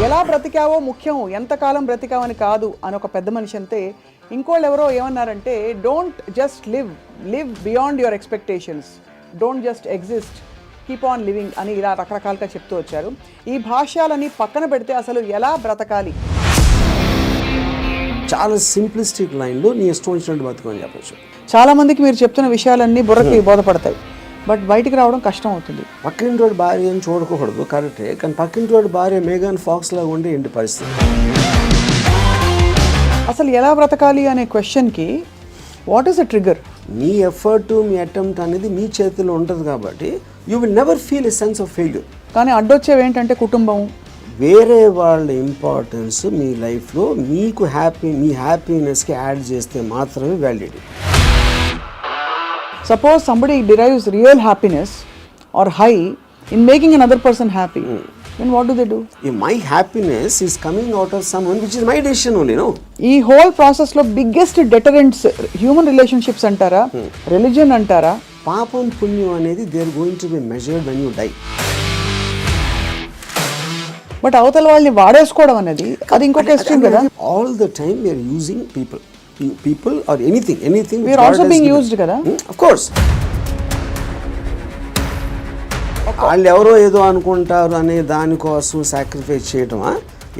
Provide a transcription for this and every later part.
ఎలా బ్రతికావో ముఖ్యం, ఎంతకాలం బ్రతికావని కాదు అని ఒక పెద్ద మనిషి అంతే. ఇంకోళ్ళు ఎవరో ఏమన్నారంటే, don't just live beyond your expectations, don't just exist, keep on living అని ఇలా రకరకాలుగా చెప్తూ వచ్చారు. ఈ భాష్యాలని పక్కన పెడితే అసలు ఎలా బ్రతకాలి? చాలా సింప్లిస్టిక్ లైన్లో నీ ఇష్టం వచ్చినట్టు బతుకని చెప్పచ్చు. చాలామందికి మీరు చెప్తున్న విషయాలన్నీ బుర్రకి బోధపడతాయి, బట్ బయటికి రావడం కష్టం అవుతుంది. పక్కింటోడి భార్యను చూడకూడదు కరెక్టే, కానీ పక్కింటోడి భార్య మేఘన్ ఫాక్స్ లాగా ఉండి ఏంటి పరిస్థితి? అసలు ఎలా బ్రతకాలి అనే క్వశ్చన్కి what is the trigger? Me effort, me attempt అనేది మీ చేతిలో ఉంటుంది కాబట్టి you will never feel a sense of failure. కానీ అడ్డొచ్చేవి ఏంటంటే కుటుంబం, వేరే వాళ్ళ ఇంపార్టెన్స్ మీ లైఫ్లో మీకు మీ హ్యాపీనెస్కి యాడ్ చేస్తే మాత్రమే validity. Suppose somebody derives real happiness or high in making another person happy, then what do? My happiness is coming out of someone which is my decision only, no? ఈ whole process లో biggest deterrents human relationships అంటారా, religion అంటారా? పాపం పుణ్యం అనేది they are going to be measured when you die. But అవతల వాళ్ళని వాడేసుకోవడం అనేది అది ఇంకొక ఎక్స్ట్రీమ్ కదా. All the time we are using people or anything we are also being used kada. Of course. వాళ్ళు ఎవరో ఏదో అనుకుంటారు అనే దానికోసం సాక్రిఫైస్ చేయటమా,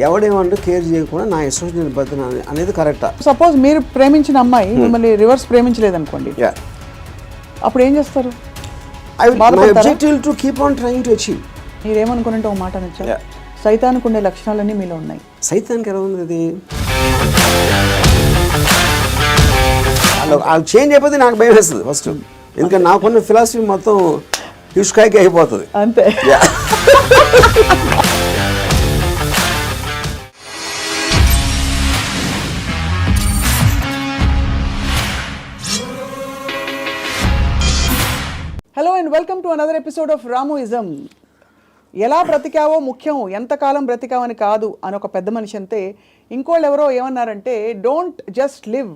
ఎవడేమంటూ కేర్ చేయకుండా నా ఇష్టం నేను బతున్నా అనేది కరెక్టా? సపోజ్ మీరు ప్రేమించిన అమ్మాయి మిమ్మల్ని రివర్స్ ప్రేమించలేదు అనుకోండి, అప్పుడు ఏం చేస్తారు? My objective to keep on trying to achieve. మీరేమనుకుంటే ఒక మాట నచ్చా, సైతానికి ఉండే లక్షణాలన్నీ మీలో ఉన్నాయి. సైతానికి ఎలా ఉంది అది? వాళ్ళు చేంజ్ అయిపోతే నాకు భయం వేస్తుంది ఫస్ట్, ఎందుకంటే నాకున్న ఫిలాసఫీ మొత్తం ఇష్కాయికి అయిపోతుంది అంతే. Hello and welcome to another episode of Ramuism. ఎలా బ్రతికావో ముఖ్యం, ఎంతకాలం బ్రతికావని కాదు అని ఒక పెద్ద మనిషి అంతే. ఇంకోళ్ళు ఎవరో ఏమన్నారంటే, don't just live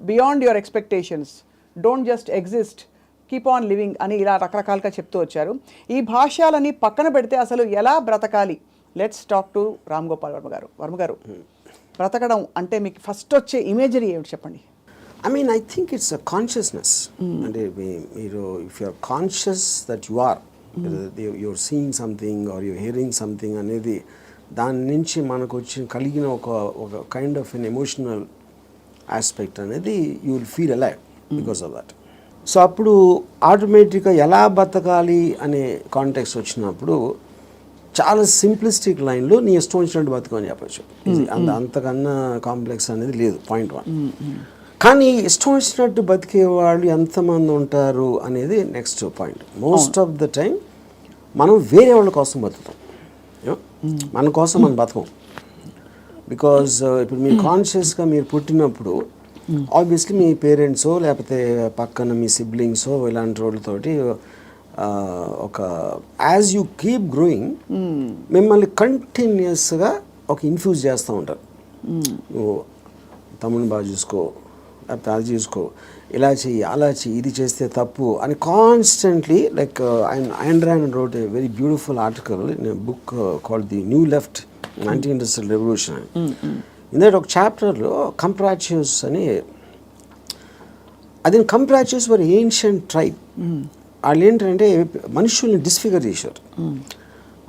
beyond your expectations, don't just exist, keep on living అని ఇలా రకరకాలుగా చెప్తూ వచ్చారు. ఈ భాష్యాలని పక్కన పెడితే అసలు ఎలా బ్రతకాలి? Let's talk to Ram Gopal Varma గారు. వర్మ గారు, బ్రతకడం అంటే మీకు ఫస్ట్ వచ్చే ఇమేజరీ ఏమిటి చెప్పండి? I think it's a consciousness. అంటే మీరు if you are conscious that you are you're seeing something or you're hearing something అనేది దాని నుంచి మనకు కలిగిన ఒక kind of an emotional aspect అనేది you will feel alive because of that. So అప్పుడు ఆటోమేటిక్గా ఎలా బతకాలి అనే కాంటెక్స్ట్ వచ్చినప్పుడు చాలా సింప్లిస్టిక్ లైన్లో నీ ఇష్టం వచ్చినట్టు బతకని చెప్పచ్చు. అంతకన్నా కాంప్లెక్స్ అనేది లేదు, పాయింట్ 1. కానీ ఇష్టం వచ్చినట్టు బతికే వాళ్ళు ఎంతమంది ఉంటారు అనేది next point. Most of the time మనం వేరే వాళ్ళ కోసం బతుకుతాం, మన కోసం మనం బతకం. బికాజ్ ఇప్పుడు మీరు కాన్షియస్గా మీరు పుట్టినప్పుడు ఆబ్వియస్లీ మీ పేరెంట్సో లేకపోతే పక్కన మీ సిబ్లింగ్సో ఇలాంటి వాళ్ళతోటి ఒక యాజ్ యూ కీప్ గ్రోయింగ్ మిమ్మల్ని కంటిన్యూస్గా ఒక ఇన్ఫ్యూజ్ చేస్తూ ఉంటారు. నువ్వు తమ్ముని బాగా చూసుకో, లేకపోతే అది చూసుకో, ఇలా చెయ్యి, అలా చెయ్యి, ఇది చేస్తే తప్పు అని constantly. Like Ayn Rand wrote a very beautiful article in a book called The New Left, Anti-Industrial Revolution. In that ఒక చాప్టర్లో కంప్రాచ్యూస్ అని, అది కంప్రాచ్యూస్ వర్ ఏన్షియంట్ ట్రైబ్. వాళ్ళు ఏంటంటే మనుషుల్ని డిస్ఫిగర్ చేశారు.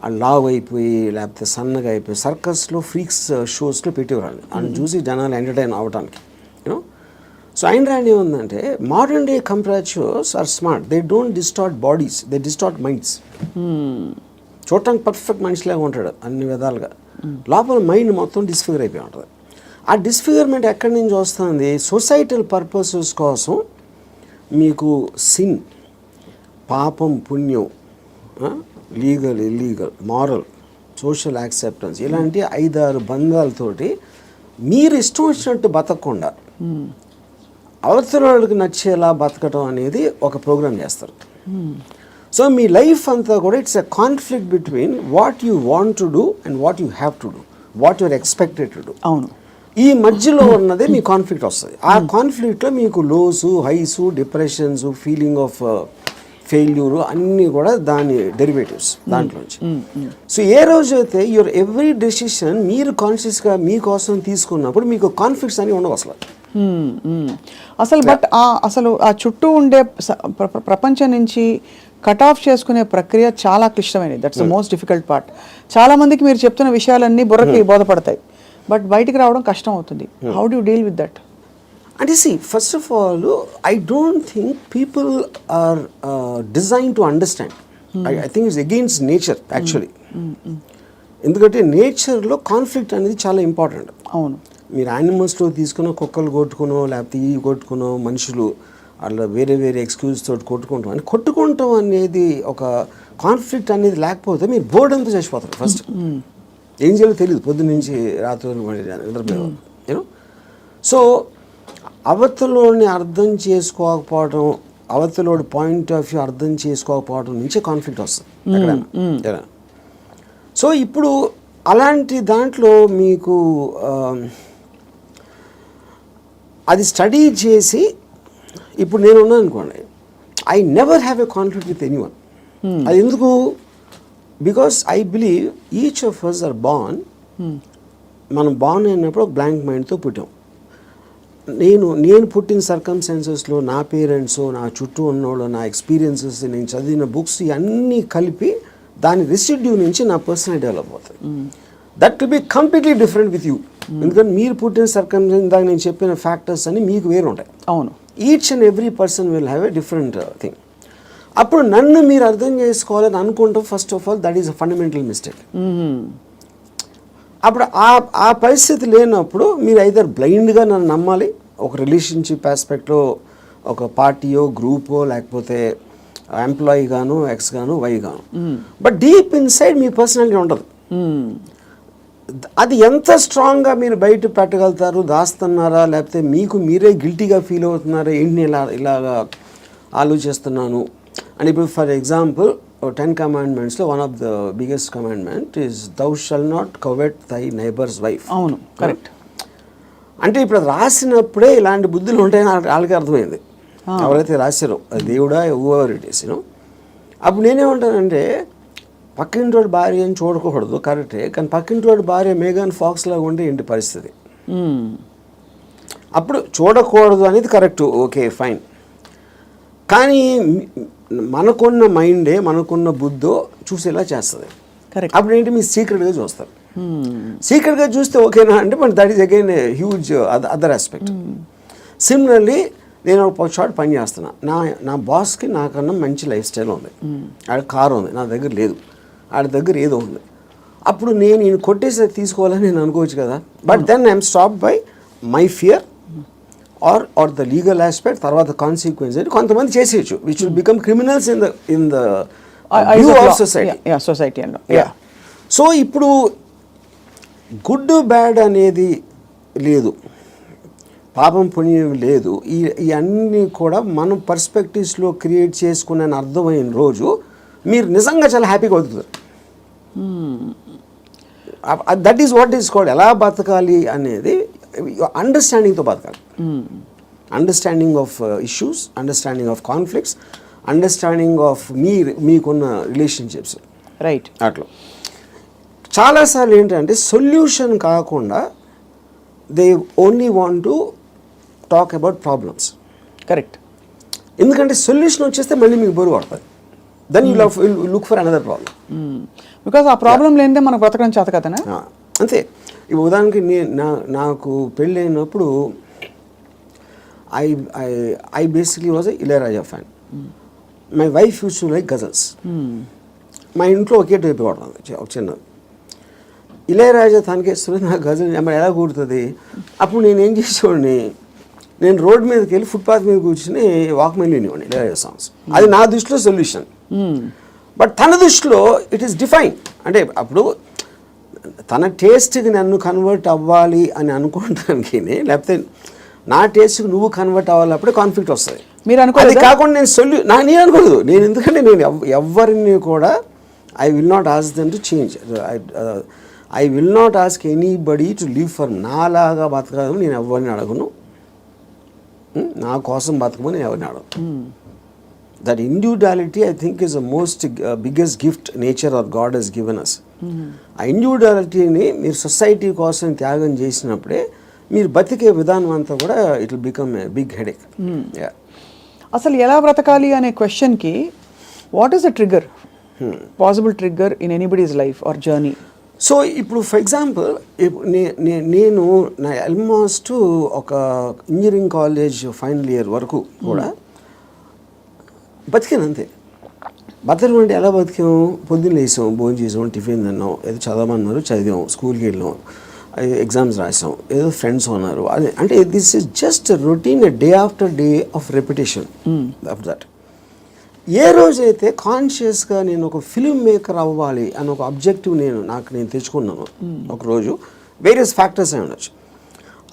వాళ్ళు లావ్ అయిపోయి లేకపోతే సన్నగా అయిపోయి సర్కస్లో ఫ్రీక్స్ షోస్లో పెట్టేవాళ్ళు. వాళ్ళని చూసి జనాలు ఎంటర్టైన్ అవ్వడానికి, యూనో. సో Ayn Rand ఏముందంటే, modern day comprachicos are smart, they don't distort bodies, they distort minds. చూడటానికి పర్ఫెక్ట్ మనిషిలాగా ఉంటాడు అన్ని విధాలుగా, లోపల మైండ్ మొత్తం డిస్ఫిగర్ అయిపోయి ఉంటుంది. ఆ డిస్ఫిగర్మెంట్ ఎక్కడి నుంచి వస్తుంది? సొసైటల్ పర్పసెస్ కోసం మీకు సిన్, పాపం పుణ్యం, legal illegal, moral, social acceptance, ఇలాంటి 5-6 బంధాలతోటి మీరు ఇష్టం వచ్చినట్టు బతకకుండా అవతల వాళ్ళకి నచ్చేలా బతకటం అనేది ఒక ప్రోగ్రామ్ చేస్తారు. సో మీ లైఫ్ అంతా కూడా it's a conflict between what you want to do and what you have to do, what you're expected to do. అవును, ఈ మధ్యలో ఉన్నదే మీ కాన్ఫ్లిక్ట్ వస్తుంది. ఆ కాన్ఫ్లిక్ట్లో మీకు lows, highs, depressions, feeling of failure అన్నీ కూడా దాని డెరివేటివ్స్ దాంట్లోంచి. సో ఏ రోజైతే యువర్ ఎవ్రీ డెసిషన్ మీరు కాన్షియస్గా మీకోసం తీసుకున్నప్పుడు మీకు కాన్ఫ్లిక్ట్స్ అని ఉండవు అసలు. అసలు బట్ అసలు ఆ చుట్టూ ఉండే ప్రపంచం నుంచి కట్ ఆఫ్ చేసుకునే ప్రక్రియ చాలా క్లిష్టమైనది. That's the most difficult part. చాలా మందికి మీరు చెప్తున్న విషయాలన్నీ బుర్రకి బోధపడతాయి, బట్ బయటికి రావడం కష్టం అవుతుంది. How do you deal with that? అంటే first of all I don't think people are design to understand. I think it's against nature actually. ఎందుకంటే నేచర్లో కాన్ఫ్లిక్ట్ అనేది చాలా ఇంపార్టెంట్. అవును. మీరు యానిమల్స్లో తీసుకున్న కుక్కలు కొట్టుకునో లేకపోతే ఇవి కొట్టుకునో మనుషులు అట్లా వేరే వేరే ఎక్స్క్యూజ్ తోటి కొట్టుకుంటాం అని కొట్టుకుంటాం అనేది ఒక కాన్ఫ్లిక్ట్ అనేది లేకపోతే మీరు బోర్డు అంతా చచ్చిపోతారు. ఫస్ట్ ఏం చేయాలో తెలియదు పొద్దున్న నుంచి రాత్రి యూనో. సో అవతలోని అర్థం చేసుకోకపోవడం, అవతలోడి పాయింట్ ఆఫ్ వ్యూ అర్థం చేసుకోకపోవడం నుంచే కాన్ఫ్లిక్ట్ వస్తుంది ఎక్కడైనా. సో ఇప్పుడు అలాంటి దాంట్లో మీకు అది స్టడీ చేసి ఇప్పుడు నేను ఉన్నాను అనుకోండి, I never have a conflict with any one. అది ఎందుకు? Because I believe each of us are born. మనం బార్న్ అయినప్పుడు ఒక బ్లాంక్ మైండ్తో పుట్టాం. నేను పుట్టిన సర్కమ్స్టాన్సెస్లో నా పేరెంట్స్, నా చుట్టూ ఉన్నోళ్ళు, నా ఎక్స్పీరియన్సెస్, నేను చదివిన బుక్స్ ఇవన్నీ కలిపి దాని రెసిడ్యూ నుంచి నా పర్సనల్ డెవలప్ అవుతుంది. That will be completely different with you. ఎందుకంటే మీరు పుట్టిన సర్కమ్స్టాన్స్ దాకా నేను చెప్పిన ఫ్యాక్టర్స్ అన్ని మీకు వేరు ఉంటాయి. అవును. Each and every person will have a different thing. అప్పుడు నన్ను మీరు అర్థం చేసుకోవాలని అనుకుంటాం. First of all that is a fundamental mistake. అప్పుడు ఆ పరిస్థితి లేనప్పుడు మీరు ఐదర్ బ్లైండ్గా నన్ను నమ్మాలి, ఒక రిలేషన్షిప్ ఆస్పెక్ట్లో ఒక పార్టీయో గ్రూపో లేకపోతే ఎంప్లాయీ గాను, ఎక్స్ గాను, వై గాను. But deep inside me personality ఉండదు. అది ఎంత స్ట్రాంగ్గా మీరు బయట పెట్టగలుగుతారు, దాస్తున్నారా లేకపోతే మీకు మీరే గిల్టీగా ఫీల్ అవుతున్నారా, ఏంటి ఇలాగా ఆలోచిస్తున్నాను అని. ఇప్పుడు ఫర్ ఎగ్జాంపుల్ 10 commandmentsలో one of the biggest commandment is thou shall not covet thy neighbour's wife. అవును, కరెక్ట్. అంటే ఇప్పుడు రాసినప్పుడే ఇలాంటి బుద్ధులు ఉంటాయని వాళ్ళకి అర్థమైంది, ఎవరైతే రాశారో దేవుడా ఎవర్ ఇట్ ఈస్ యూనో. అప్పుడు నేనేమంటానంటే పక్కింటోడి భార్య అని చూడకూడదు, కరెక్టే, కానీ పక్కింటోడి భార్య మేఘన్ ఫాక్స్ లాగా ఉంటే ఏంటి పరిస్థితి? అప్పుడు చూడకూడదు అనేది కరెక్ట్, ఓకే ఫైన్. కానీ మనకున్న మైండే, మనకున్న బుద్ధో చూసేలా చేస్తుంది. అప్పుడు ఏంటి మీరు సీక్రెట్గా చూస్తారు. సీక్రెట్గా చూస్తే ఓకేనా అంటే మరి that is again a huge other aspect. Similarly నేను ఒక షార్ట్ పని చేస్తున్నా, నా బాస్కి నాకన్నా మంచి లైఫ్ స్టైల్ ఉంది, ఆడ కారు ఉంది, నా దగ్గర లేదు, ఆడ దగ్గర ఏదో ఉంది. అప్పుడు నేను ఈయన కొట్టేసి తీసుకోవాలని నేను అనుకోవచ్చు కదా. But then I'm stop by my fear or the legal aspect, తర్వాత కాన్సిక్వెన్స్ అని కొంతమంది చేసేయచ్చు, which will become criminals in the view of society. So ఇప్పుడు గుడ్ బ్యాడ్ అనేది లేదు, పాపం పుణ్యం లేదు, ఇవన్నీ కూడా మనం పర్స్పెక్టివ్స్లో క్రియేట్ చేసుకునే అర్థమైన రోజు మీరు నిజంగా చాలా హ్యాపీగా అవుతుంది. That is what is called ఎలా బతకాలి అనేది అండర్స్టాండింగ్తో బతకాలి. Understanding of issues, understanding of conflicts, understanding of మీకున్న రిలేషన్షిప్స్. రైట్. అట్లా చాలాసార్లు ఏంటంటే సొల్యూషన్ కాకుండా they only want to talk about problems. Correct. ఎందుకంటే సొల్యూషన్ వచ్చేస్తే మళ్ళీ మీకు బరువు పడుతుంది. Then you look for another problem. Because ఆ ప్రాబ్లం లేనిదే మనకు బ్రతకడం చేత కదనా. అంతే. ఇప్పుడు ఉదాహరణకి నాకు పెళ్ళి అయినప్పుడు I basically was a Ilaiyaraaja fan. My wife use to like ghazals. మా ఇంట్లో ఒకే టైప్ పడుతుంది ఒక చిన్న ఇళయరాజా తనకేస్తుంది, నాకు గజల్ ఎలా కూడుతుంది. అప్పుడు నేనేం చేసేవాడిని, నేను రోడ్ మీదకి వెళ్ళి ఫుట్పాత్ మీద కూర్చుని వాక్మెన్ వినేవాడిని ఇళయరాజా సాంగ్స్. అది నా దృష్టిలో సొల్యూషన్. బట్ తన దృష్టిలో ఇట్ ఈస్ డిఫైన్. అంటే అప్పుడు తన టేస్ట్కి నన్ను కన్వర్ట్ అవ్వాలి అని అనుకోవడానికి, లేకపోతే నా టేస్ట్కి నువ్వు కన్వర్ట్ అవ్వాలి, అప్పుడే కాన్ఫ్లిక్ట్ వస్తుంది. మీరు అనుకోలేదు. అది కాకుండా నేను అనుకోలేదు. నేను ఎందుకంటే నేను ఎవరిని కూడా I will not ask them to change. I will not ask anybody to live for నాలాగా బతకడం నేను ఎవరిని అడగను, నా కోసం బతకమని ఎవరిని అడగను. That individuality, I think, is the most biggest gift nature or God has given us. ఆ ఇండివిజువాలిటీని మీరు సొసైటీ కోసం త్యాగం చేసినప్పుడే మీరు బతికే విధానం అంతా కూడా it will become a big headache. అసలు ఎలా బ్రతకాలి అనే క్వశ్చన్కి what is the trigger, possible trigger in anybody's life or journey? So ఇప్పుడు ఫర్ ఎగ్జాంపుల్ నేను నా ఆల్మోస్ట్ ఒక ఇంజనీరింగ్ కాలేజ్ ఫైనల్ ఇయర్ వరకు కూడా బతికాను అంతే. బతకడం అంటే ఎలా బతికాము? పొద్దున్న లేసాం, భోజనం చేసాం, టిఫిన్ తిన్నాం, ఏదో చదవమన్నారు చదివాం, స్కూల్కి వెళ్ళాం, ఎగ్జామ్స్ రాసాం, ఏదో ఫ్రెండ్స్ ఉన్నారు. అదే అంటే this is just routine, day after day of repetition of that. ఏ రోజైతే కాన్షియస్గా నేను ఒక ఫిల్మ్ మేకర్ అవ్వాలి అని ఒక అబ్జెక్టివ్ నేను తెచ్చుకున్నాను ఒకరోజు, వేరియస్ ఫ్యాక్టర్స్ అయి ఉండొచ్చు,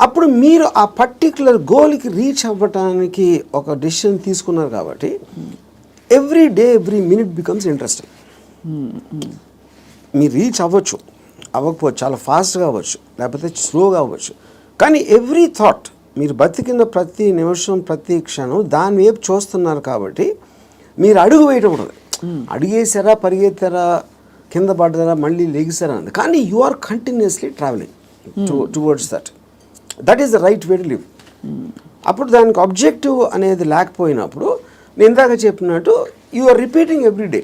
అప్పుడు మీరు ఆ పర్టిక్యులర్ గోల్కి రీచ్ అవ్వటానికి ఒక డెసిషన్ తీసుకున్నారు కాబట్టి every day every minute becomes interesting. మీరు రీచ్ అవ్వకపోవచ్చు, చాలా ఫాస్ట్గా అవ్వచ్చు, లేకపోతే స్లోగా అవ్వచ్చు, కానీ ఎవ్రీ థాట్, మీరు బతికిన ప్రతి నిమిషం ప్రతి క్షణం దాని వైపు చూస్తున్నారు కాబట్టి మీరు అడుగు వేయటం ఉంటుంది. అడిగేసారా, పరిగెత్తారా, కింద పడ్డారా, మళ్ళీ లెగిసారా అన్నది, కానీ you are continuously travelling towards that. That is the right way to live. అప్పుడు దానికి ఆబ్జెక్టివ్ అనేది లేకపోయినప్పుడు నేను ఇందాక చెప్పినట్టు you are repeating every day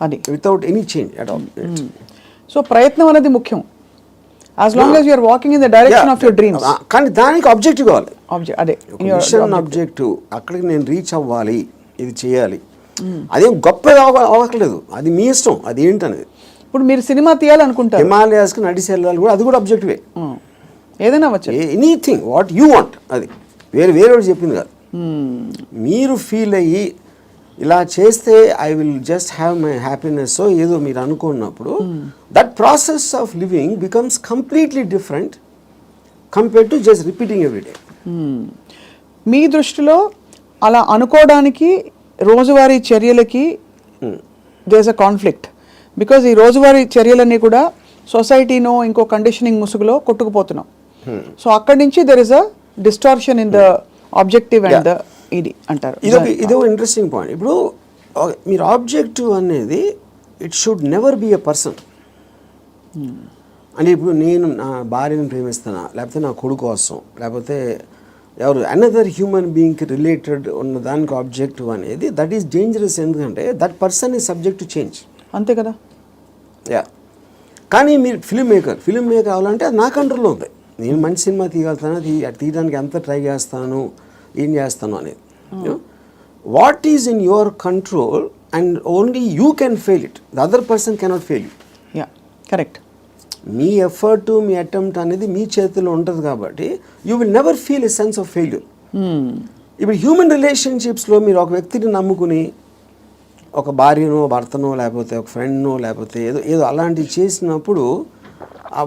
అది without any change at all. So ప్రయత్నం అనేది ముఖ్యం, as long as you are walking in the direction of your dreams. కానీ దానికి ఆబ్జెక్టివ్ కావాలి, అదే మిషన్ ఆబ్జెక్టివ్. అక్కడికి నేను రీచ్ అవ్వాలి, ఇది చేయాలి, అదేం గొప్ప అవ్వట్లేదు, అది మీ ఇష్టం, అది ఏంటనేది. ఇప్పుడు మీరు సినిమా తీయాలనుకుంటారు, హిమాలయాస్కి నడిచి వెళ్ళాలి కూడా, అది కూడా ఆబ్జెక్టివే. ఏదైనా అవ్వచ్చు, ఎనీథింగ్ వాట్ యూ వాంట్, అది వేరే చెప్పింది కాదు. మీరు ఫీల్ అయ్యి ఇలా చేస్తే I will just have my happiness ఏదో మీరు అనుకున్నప్పుడు that process of living becomes completely different compared to just repeating every day. మీ దృష్టిలో అలా అనుకోవడానికి రోజువారీ చర్యలకి there is a conflict, because ఈ రోజువారీ చర్యలన్నీ కూడా సొసైటీనో ఇంకో కండిషనింగ్ ముసుగులో కొట్టుకుపోతున్నాం. సో అక్కడి నుంచి there is a distortion in the objective and the ఇది అంటారు. ఇదొక ఇంట్రెస్టింగ్ పాయింట్. ఇప్పుడు మీరు ఆబ్జెక్టివ్ అనేది it should never be a person. అంటే ఇప్పుడు నేను నా భార్యను ప్రేమిస్తానా, లేకపోతే నా కొడుకు కోసం, లేకపోతే ఎవరు అనదర్ హ్యూమన్ బీయింగ్కి రిలేటెడ్ ఉన్న దానికి ఆబ్జెక్టివ్ అనేది దట్ ఈస్ డేంజరస్. ఎందుకంటే that person is subject to change. అంతే కదా. కానీ మీరు ఫిల్మ్ మేకర్ అవ్వాలంటే అది నా కంట్రోల్లో ఉంది. నేను మంచి సినిమా తీయగలుగుతాను, తీయడానికి ఎంత ట్రై చేస్తాను, ఏం చేస్తాను అనేది. What is in your control and only you can fail it, the other person cannot fail you. Correct. Me effort, me attempt అనేది మీ చేతిలో ఉంటుంది కాబట్టి you will never feel a sense of failure. ఇప్పుడు human రిలేషన్షిప్స్లో మీరు ఒక వ్యక్తిని నమ్ముకుని ఒక భార్యనో, భర్తనో, లేకపోతే ఒక ఫ్రెండ్నో, లేకపోతే ఏదో అలాంటివి చేసినప్పుడు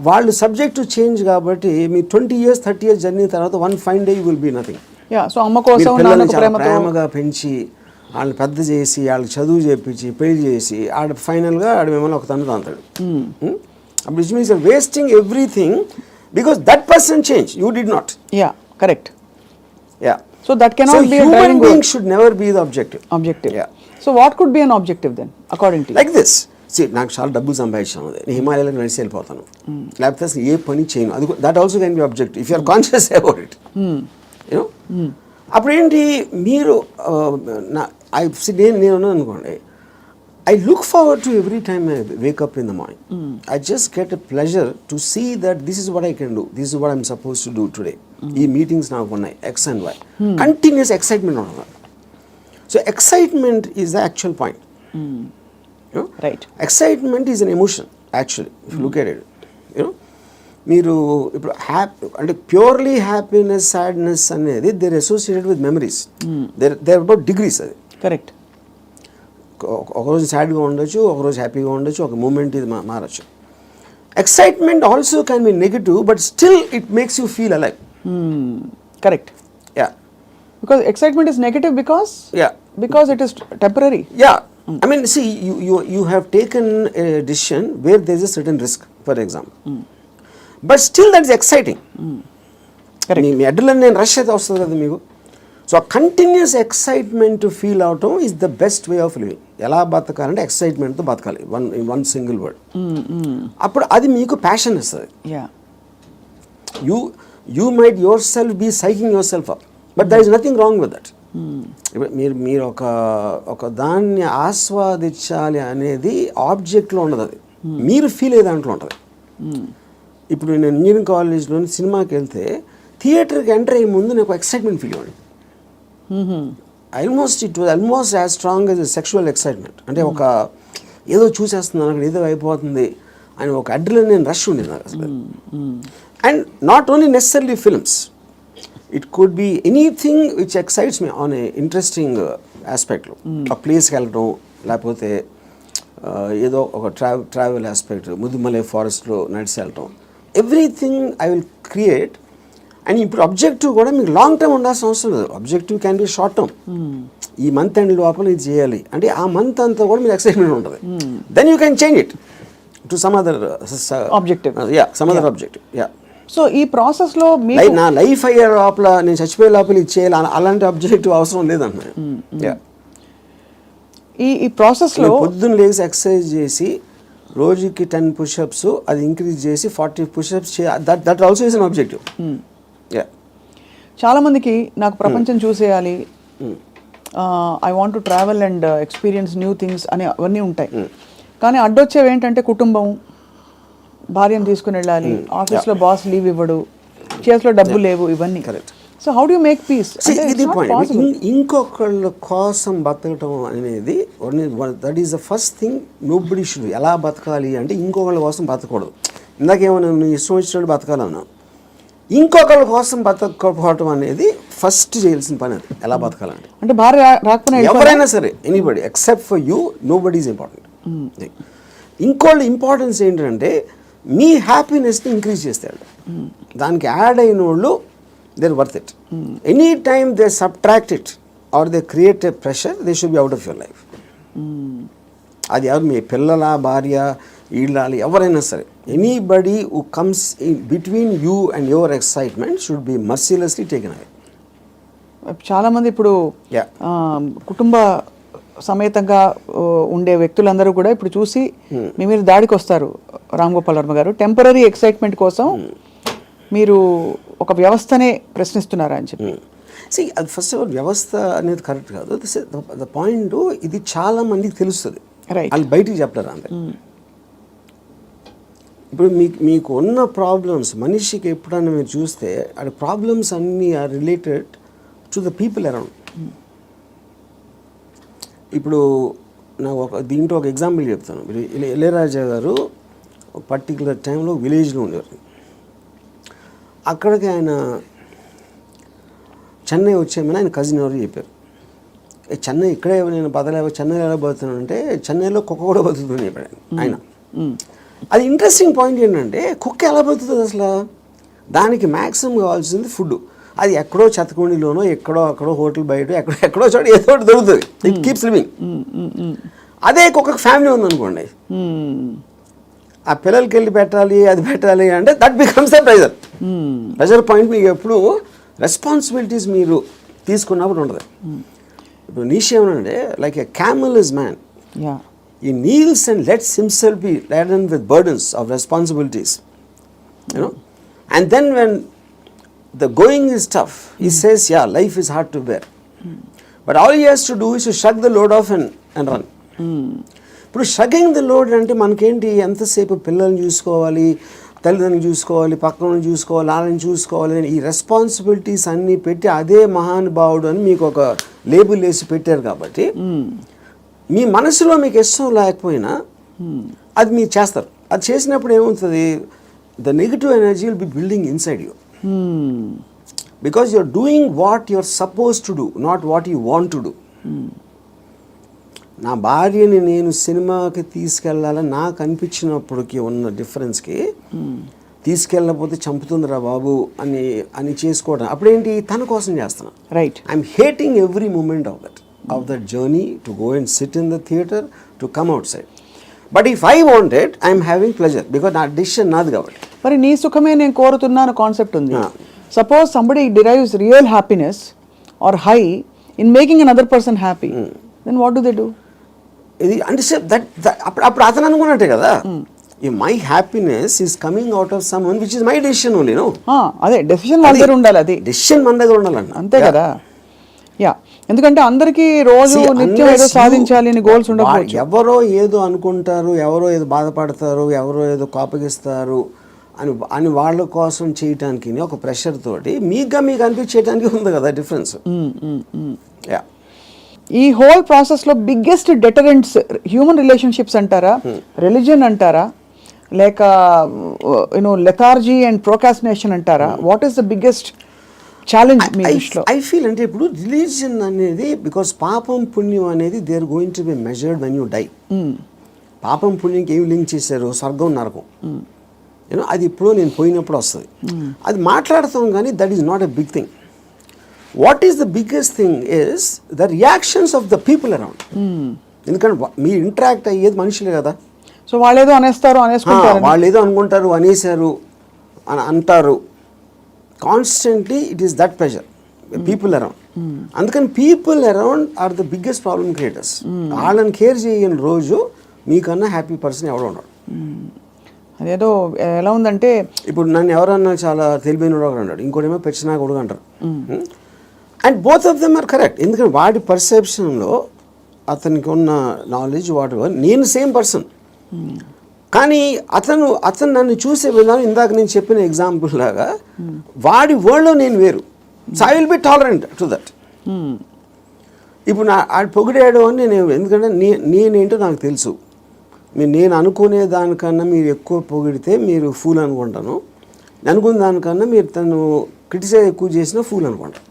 వాళ్ళు సబ్జెక్ట్ టు చేంజ్ కాబట్టి మీ 20 years 30 years జర్నీ తర్వాత one fine day you will be nothing. So అమ్మ కోసం ప్రేమగా పెంచి వాళ్ళని పెద్ద చేసి వాళ్ళకి చదువు చేపించి పెళ్లి చేసి ఫైనల్గా మిమ్మల్ని ఒక తను తాంతాడు. Which means you're wasting everything because that person changed, you did not. Yeah, correct. Yeah. So that cannot be a driving human being should never be the objective. Yeah. So what could be an objective then, according to you? Like this. See, నాకు చాలా డబ్బులు సంపాదించాను, నేను హిమాలయాలకు నడిచి వెళ్ళిపోతాను, లేకపోతే అసలు ఏ పని చేయను, అది that also can be objective if you are conscious about it. You know అప్పుడు ఏంటి మీరు నేను అనుకోండి, I look forward to every time I wake up in the morning. I just get a pleasure to see that this is what I can do. This is what I'm supposed to do today. Ee meetings now unnai X and Y. Continuous excitement on. So excitement is the actual point. You know? Right. Excitement is an emotion actually. If you look at it, you know, మీరు ఇప్పుడు అంటే purely happiness, sadness అనేది they're associated with memories. They're about degrees. అది correct. ఒకరోజు సాడ్గా ఉండొచ్చు, ఒకరోజు హ్యాపీగా ఉండొచ్చు, ఒక మూమెంట్ ఇది మారచ్చు. Excitement also can be negative but still it makes you feel alive. Correct. Yeah, because excitement is negative because it is temporary. Yeah, I mean, see, you have taken a decision where there is a certain risk, for example. But still that is exciting. Correct. Me adrenaline rush అయితే వస్తుంది కదా మీకు. So continuous excitement feel అవటం is the best way of living. ఎలా బతకాలంటే ఎక్సైట్మెంట్తో బతకాలి, one single word. అప్పుడు అది మీకు ప్యాషన్ ఇస్తుంది. You might yourself be psyching yourself up, but there is nothing wrong with that. మీరు ఒక దాన్ని ఆస్వాదించాలి అనేది ఆబ్జెక్ట్లో ఉండదు, అది మీరు ఫీల్ అయ్యే దాంట్లో ఉంటుంది. ఇప్పుడు నేను ఇంజనీరింగ్ కాలేజ్లో సినిమాకి వెళ్తే థియేటర్కి ఎంటర్ అయ్యే ముందు నాకు ఎక్సైట్మెంట్ ఫీల్ అవ్వండి. It was almost as strong as sexual excitement. అంటే ఒక ఏదో చూసేస్తున్నాను, అక్కడ ఏదో అయిపోతుంది అని ఒక అడ్రినలిన్ రష్ ఉండేది నాకు అసలు. And not only necessary films, it could be anything which excites me on a interesting ఆస్పెక్ట్లో. ఒక ప్లేస్కి వెళ్ళడం, లేకపోతే ఏదో ఒక ట్రావెల్ ఆస్పెక్ట్, ముదుమలై ఫారెస్ట్లో నడిచి వెళ్ళటం, everything I will create. And ఇప్పుడు అబ్జెక్టివ్ కూడా మీకు లాంగ్ టర్మ్ ఉండాల్సిన అవసరం లేదు. Objective can be short term. ఈ మంత్ ఎండ్ లోపల ఇది చేయాలి అంటే ఆ మంత్ అంతా కూడా మీకు ఎక్సైట్మెంట్ ఉంటుంది. Then you can change it to some other objective. Some other objective. So ఈ ప్రాసెస్లో నా లైఫ్ అయ్యే లోపల, నేను చచ్చిపోయే లోపల ఇది చేయాలి, అలాంటి అబ్జెక్టివ్ అవసరం లేదన్న. ఈ ప్రాసెస్లో పొద్దున్న లేచి ఎక్సర్సైజ్ చేసి రోజుకి 10 పుషప్స్, అది ఇంక్రీజ్ చేసి 40 pushups that also is an objective. చాలా మందికి నాకు ప్రపంచం చూసేయాలి, I want to travel and experience new things అని అవన్నీ ఉంటాయి. కానీ అడ్డొచ్చేవి ఏంటంటే కుటుంబం, భార్యను తీసుకుని వెళ్ళాలి, ఆఫీస్లో బాస్ లీవ్ ఇవ్వడు, చేతిలో డబ్బు లేవు, ఇవన్నీ. So how do you make peace? ఇది పాయింట్. ఇంకొకళ్ళ కోసం బతకటం అనేది that is the first thing nobody should. ఎలా బతకాలి అంటే ఇంకొకళ్ళ కోసం బతకూడదు. ఇందాకేమన్నా నువ్వు ఇష్టం వచ్చినట్టు బతకాలన్నా, ఇంకొకళ్ళ కోసం బతకపోవటం అనేది ఫస్ట్ చేయాల్సిన పని. అది ఎలా బతకాలంటే, అంటే భార్య రాకపోయినా ఎవరైనా సరే, anybody except for you, nobody is important. ఇంకోళ్ళ ఇంపార్టెన్స్ ఏంటంటే మీ హ్యాపీనెస్ని ఇంక్రీజ్ చేస్తాడు. దానికి యాడ్ అయిన వాళ్ళు they're worth it. Anytime they subtract it or they create a pressure, they should be out of your life. అది ఎవరు, మీ పిల్లల, భార్య, ఇళ్ళాలి, ఎవరైనా సరే, anybody who comes in between you and your excitement should be mercilessly taken away. చాలామంది ఇప్పుడు కుటుంబ సమేతంగా ఉండే వ్యక్తులందరూ కూడా ఇప్పుడు చూసి మీ మీద దాడికి వస్తారు. రామ్ గోపాల్ వర్మ గారు టెంపరీ ఎక్సైట్మెంట్ కోసం మీరు ఒక వ్యవస్థనే ప్రశ్నిస్తున్నారా అని చెప్పి. అది ఫస్ట్ ఆఫ్ ఆల్ వ్యవస్థ అనేది కరెక్ట్ కాదు. ద పాయింట్, ఇది చాలా మందికి తెలుస్తుంది, వాళ్ళు బయటికి చెప్తారు అంతే. ఇప్పుడు మీకు ఉన్న ప్రాబ్లమ్స్, మనిషికి ఎప్పుడన్నా మీరు చూస్తే ఆ ప్రాబ్లమ్స్ అన్నీ are related to the people around. ఇప్పుడు నాకు దీంట్లో ఒక ఎగ్జాంపుల్ చెప్తాను. ఇళయరాజా గారు పర్టికులర్ టైంలో విలేజ్లో ఉండేవారు. అక్కడికి ఆయన చెన్నై వచ్చేమని ఆయన కజిన్ ఎవరు చెప్పారు. చెన్నై ఇక్కడే నేను బతలేవో, చెన్నైలో ఎలా బతుకుతున్నాను అంటే చెన్నైలో కుక్క కూడా బతుకుతుంది చెప్పాడు ఆయన. అది ఇంట్రెస్టింగ్ పాయింట్ ఏంటంటే, కుక్క ఎలా బతుకుతుంది అసలు? దానికి మ్యాక్సిమం కావాల్సింది ఫుడ్. అది ఎక్కడో చెత్తకుండిలోనో, ఎక్కడో అక్కడో హోటల్ బయట, ఎక్కడో చోట ఏదో ఒకటి దొరుకుతుంది. It keeps living. అదే కుక్కకు ఫ్యామిలీ ఉందనుకోండి, ఆ పిల్లలకి వెళ్ళి పెట్టాలి, అది పెట్టాలి అంటే that becomes the pressure. Pressure point మీకు ఎప్పుడు రెస్పాన్సిబిలిటీస్ మీరు తీసుకున్నప్పుడు ఉండదు. ఇప్పుడు నీషే ఏమనంటే, like a camel is man, he kneels and lets himself be laden with burdens of responsibilities, you know. And then when the going is tough, he says, yeah, life is hard to bear. But all he has to do is to shrug the load off and run. ఇప్పుడు షగింగ్ the load అంటే మనకేంటి, ఎంతసేపు పిల్లల్ని చూసుకోవాలి, తల్లిదండ్రులు చూసుకోవాలి, పక్కన చూసుకోవాలి, వాళ్ళని చూసుకోవాలి, ఈ రెస్పాన్సిబిలిటీస్ అన్నీ పెట్టి అదే మహానుభావుడు అని మీకు ఒక లేబుల్ వేసి పెట్టారు. కాబట్టి మీ మనసులో మీకు ఇష్టం లేకపోయినా అది మీరు చేస్తారు. అది చేసినప్పుడు ఏమవుతుంది, the negative energy will be building inside you, because you are doing what you are suppose to do, not what you want to do. నా భార్యని నేను సినిమాకి తీసుకెళ్ళాలని నాకు అనిపించినప్పటికి ఉన్న డిఫరెన్స్కి, తీసుకెళ్ళకపోతే చంపుతుందిరా బాబు అని చేసుకోవడం అప్పుడేంటి, తన కోసం చేస్తున్నాను. Right. I'm hating every moment of that journey to go and sit in the theater, to come outside. But if I want it, I am having pleasure because నా decision నాది కాబట్టి. మరి నీ సుఖమే నేను కోరుతున్నాను కాన్సెప్ట్ ఉంది. Suppose somebody derives real happiness or high in making another person happy, then what do they do? ఇది అంటే దట్ అప్పుడు అతను అనుకున్నట్టే కదా, my happiness is coming out of some one which is my decision only. No, అదే decision మన దగ్గర ఉండాలి, అది డెసిషన్ మన దగ్గర ఉండాలన్న, అంతే కదా. యా, ఎందుకంటే అందరికీ రోజు నిత్యం ఏదో సాధించాలి అని గోల్స్ ఉండకపోవచ్చు. ఎవరో ఏదో అనుకుంటారు, ఎవరో ఏదో బాధపడతారు, ఎవరో ఏదో కోపగిస్తారు అని వాళ్ళ కోసం చేయటానికి ఒక ప్రెషర్ తోటి మీకు అనిపించేయడానికి ఉంది కదా డిఫరెన్స్. యా, ఈ హోల్ ప్రాసెస్లో బిగ్గెస్ట్ డెటరెంట్స్ హ్యూమన్ రిలేషన్షిప్స్ అంటారా, రిలీజన్ అంటారా, లేక లెథార్జీ అండ్ ప్రోకాస్టినేషన్ అంటారా? What is the biggest challenge మీ దృష్టిలో? ఐ ఫీల్ అంటే ఇప్పుడు రిలీజియన్ అనేది, బికాస్ పాపం పుణ్యం అనేది they are going to be measured when you die. పాపం పుణ్యంకి ఏమి లింక్ చేశారు? స్వర్గం నరకం. అది ఇప్పుడు నేను పోయినప్పుడు వస్తుంది, అది మాట్లాడతాం, కానీ that is not a big thing. What is the biggest thing is the reactions of the people around. ఎందుకంటే మీరు ఇంటరాక్ట్ అయ్యేది మనుషులే కదా. సో వాళ్ళు ఏదో అనేస్తారు, వాళ్ళు ఏదో అనుకుంటారు, అనేసారు అని అంటారు. Constantly it is that pressure, people around. అందుకని people around are the biggest problem creators. వాళ్ళని కేర్ చేయని రోజు మీకన్నా హ్యాపీ పర్సన్ ఎవడో ఉన్నాడు. అదేదో ఎలా ఉందంటే, ఇప్పుడు నన్ను ఎవరన్నా చాలా తెలివైన వాడు అన్నాడు, ఇంకోటేమో పెచ్చినా కొడుకు అంటారు. And both of them are correct. ఎందుకంటే వాడి పర్సెప్షన్లో అతనికి ఉన్న నాలెడ్జ్ వాటి నేను సేమ్ పర్సన్, కానీ అతను నన్ను చూసే విధానం ఇందాక నేను చెప్పిన ఎగ్జాంపుల్ లాగా వాడి వరల్డ్లో నేను వేరు. So I will B tolerant to that. ఇప్పుడు ఆడు పొగిడాడు అని నేను, ఎందుకంటే నేనేంటో నాకు తెలుసు. నేను అనుకునే దానికన్నా మీరు ఎక్కువ పొగిడితే మీరు ఫూల్ అనుకుంటాను, అనుకున్న దానికన్నా మీరు తను క్రిటిసైజ్ ఎక్కువ చేసినా ఫూల్ అనుకుంటాను.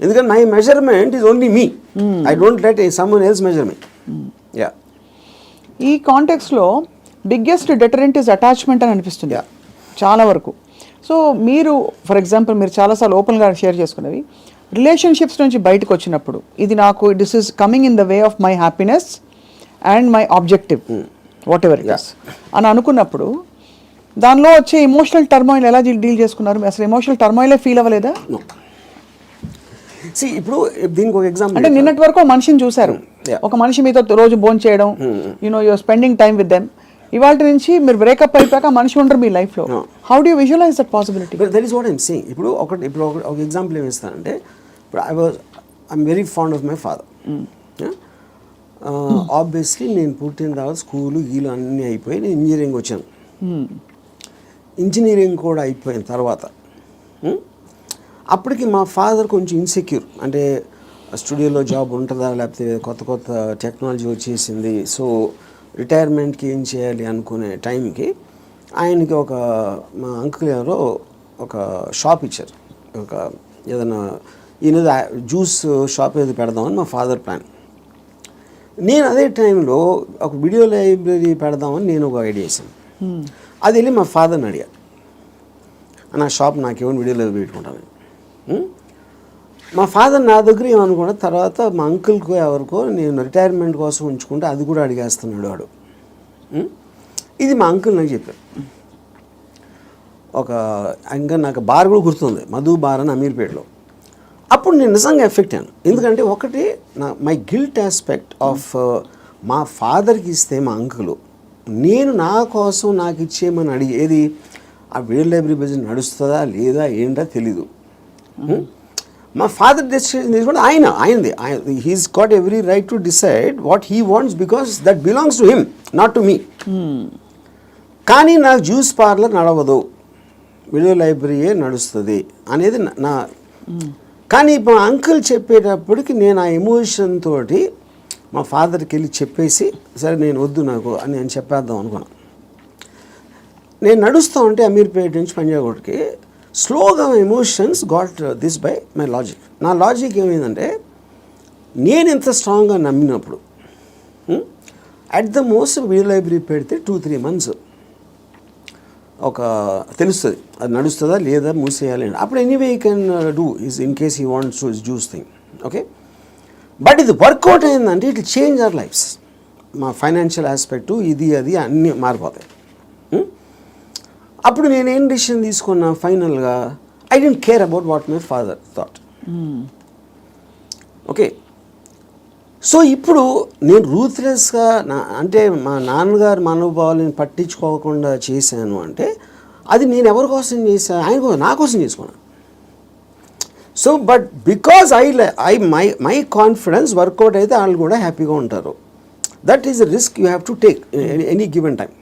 ఎందుకంటే my measurement is only me, I don't let someone else measure me. Yeah, ఈ కాంటెక్స్లో బిగ్గెస్ట్ డెటరెంట్ ఇస్ అటాచ్మెంట్ అని అనిపిస్తుంది చాలా వరకు. సో మీరు ఫర్ ఎగ్జాంపుల్ మీరు చాలాసార్లు ఓపెన్గా షేర్ చేసుకున్నవి, రిలేషన్షిప్స్ నుంచి బయటకు వచ్చినప్పుడు ఇది నాకు this is coming in the way of my happiness and my objective what ever it is అని అనుకున్నప్పుడు దానిలో వచ్చే ఎమోషనల్ టర్మాయిల్ ఎలా డీల్ చేసుకున్నారు? అసలు ఎమోషనల్ టర్మాయిలే ఫీల్ అవ్వలేదా? ఇప్పుడు దీనికి ఒక ఎగ్జాంపుల్ అంటే నిన్నటి వరకు మనిషిని చూశారు, ఒక మనిషి మీతో రోజు భోజనం చేయడం, you're spending time with them. ఇవాళ నుంచి మీరు బ్రేకప్ అయిపోయాక మనిషి ఉండరు మీ లైఫ్లో. How do you visualize that possibility? That is what I'm saying. ఇప్పుడు ఒక ఎగ్జాంపుల్ ఏమి ఇస్తానంటే, ఇప్పుడు I'm very fond of my father. Obviously నేను పుట్టిన తర్వాత స్కూలు గీలు అన్నీ అయిపోయి నేను ఇంజనీరింగ్ వచ్చాను. ఇంజనీరింగ్ కూడా అయిపోయిన తర్వాత అప్పటికి మా ఫాదర్ కొంచెం ఇన్సెక్యూర్, అంటే స్టూడియోలో జాబ్ ఉంటుందా, లేకపోతే కొత్త టెక్నాలజీ వచ్చేసింది, సో రిటైర్మెంట్కి ఏం చేయాలి అనుకునే టైంకి ఆయనకి మా అంకుల్ ఎవరో ఒక షాప్ ఇచ్చారు, ఒక ఏదైనా ఈయన జ్యూస్ షాప్ ఏదో పెడదామని మా ఫాదర్ ప్లాన్. నేను అదే టైంలో ఒక వీడియో లైబ్రరీ పెడదామని నేను ఒక ఐడియా వేసాను. అది వెళ్ళి మా ఫాదర్ని అడిగా, నా షాప్ నాకేమో వీడియో లైబ్రరీ పెట్టుకుంటాను. మా ఫాదర్ నా దగ్గర ఏమనుకున్నా, తర్వాత మా అంకుల్కో ఎవరికో నేను రిటైర్మెంట్ కోసం ఉంచుకుంటే అది కూడా అడిగేస్తున్నాడు వాడు. ఇది మా అంకుల్ నాకు చెప్పారు. ఇంకా నాకు బార్ కూడా గుర్తుంది, మధు బార్ అని అమీర్పేటలో. అప్పుడు నేను నిజంగా ఎఫెక్ట్ అయ్యాను. ఎందుకంటే ఒకటి మై గిల్ట్ ఆస్పెక్ట్ ఆఫ్ మా ఫాదర్కి ఇస్తే మా అంకులు, నేను నా కోసం నాకు ఇచ్చేయమని అడిగేది ఆ వీడియో లైబ్రరీ బిజినెస్ నడుస్తుందా లేదా ఏంటో తెలీదు. మా ఫాదర్ డెసిషన్ తీసుకుంటే ఆయనది he's got every right to decide what he wants because that belongs to him, not to me. కానీ నాకు జ్యూస్ పార్లర్ నడవదు, వీడియో లైబ్రరీయే నడుస్తుంది అనేది నా. కానీ మా అంకుల్ చెప్పేటప్పటికి నేను ఆ ఎమోషన్ తోటి మా ఫాదర్కి వెళ్ళి చెప్పేసి, సరే నేను వద్దు నాకు అని నేను చెప్పేద్దాం అనుకున్నాను. నేను నడుస్తూ ఉంటే అమీర్పేట నుంచి పంజాగుట్కి స్లోగా emotions got this by my logic. నా లాజిక్ ఏమైందంటే, నేను ఎంత స్ట్రాంగ్గా నమ్మినప్పుడు at the most video library పెడితే 2-3 months ఒక తెలుస్తుంది అది నడుస్తుందా లేదా మూసేయాలి. అప్పుడు anyway you can do is in case he wants to juice thing, okay. But ఇది వర్కౌట్ అయిందంటే ఇట్ చేంజ్ అవర్ లైఫ్స్. మా ఫైనాన్షియల్ ఆస్పెక్టు ఇది అది అన్నీ మారిపోతాయి. అప్పుడు నేనేం డిసిషన్ తీసుకున్నా ఫైనల్గా, I don't care about what my father thought. Okay. So ఇప్పుడు నేను రూత్లెస్గా అంటే మా నాన్నగారు మనోభావాలను పట్టించుకోకుండా చేశాను అంటే అది నేను ఎవరి కోసం చేశాను, ఆయన కోసం, నా కోసం చేసుకున్నాను. So but because my confidence work out అయితే వాళ్ళు కూడా హ్యాపీగా ఉంటారు. That is the risk you have to take any given time.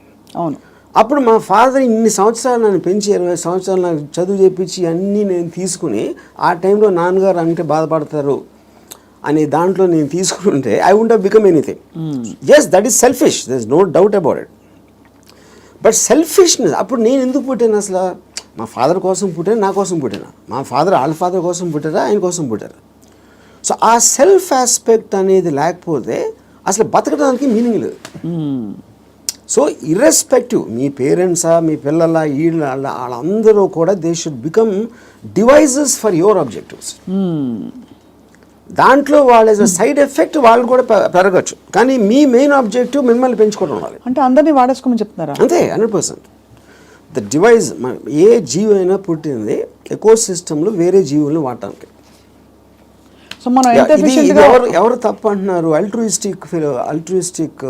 అవును. అప్పుడు మా ఫాదర్ ఇన్ని సంవత్సరాలు నన్ను పెంచి 20 సంవత్సరాలు నాకు చదువు చెప్పించి అన్నీ నేను తీసుకుని ఆ టైంలో నాన్నగారు అంటే బాధపడతారు అనే దాంట్లో నేను తీసుకుంటే I won't have become anything. Yes, that is selfish, there is no doubt about it. But selfishness, అప్పుడు నేను ఎందుకు పుట్టాను అసలు? మా ఫాదర్ కోసం పుట్టాను, నా కోసం పుట్టాను. మా ఫాదర్ వాళ్ళ ఫాదర్ కోసం పుట్టారా, ఆయన కోసం పుట్టారు. సో ఆ సెల్ఫ్ ఆస్పెక్ట్ అనేది లేకపోతే అసలు బతకడానికి మీనింగ్ లేదు. సో ఇర్రెస్పెక్టివ్ మీ పేరెంట్సా, మీ పిల్లల, వాళ్ళందరూ కూడా they should become devices for your objectives. దాంట్లో వాళ్ళ సైడ్ ఎఫెక్ట్ వాళ్ళు కూడా పెరగచ్చు, కానీ మీ మెయిన్ ఆబ్జెక్టివ్ మిమ్మల్ని పెంచుకోవడం ఉండాలి. అంటే అందరినీ వాడేసుకోమని చెప్తున్నారా? అంతే, 100%. ద డివైజ్, ఏ జీవి అయినా పుట్టింది ఎకో సిస్టంలో వేరే జీవుల్ని వాడటానికి. సో మనం ఎవరు తప్పు అంటున్నారు? అల్ట్రూయిస్టిక్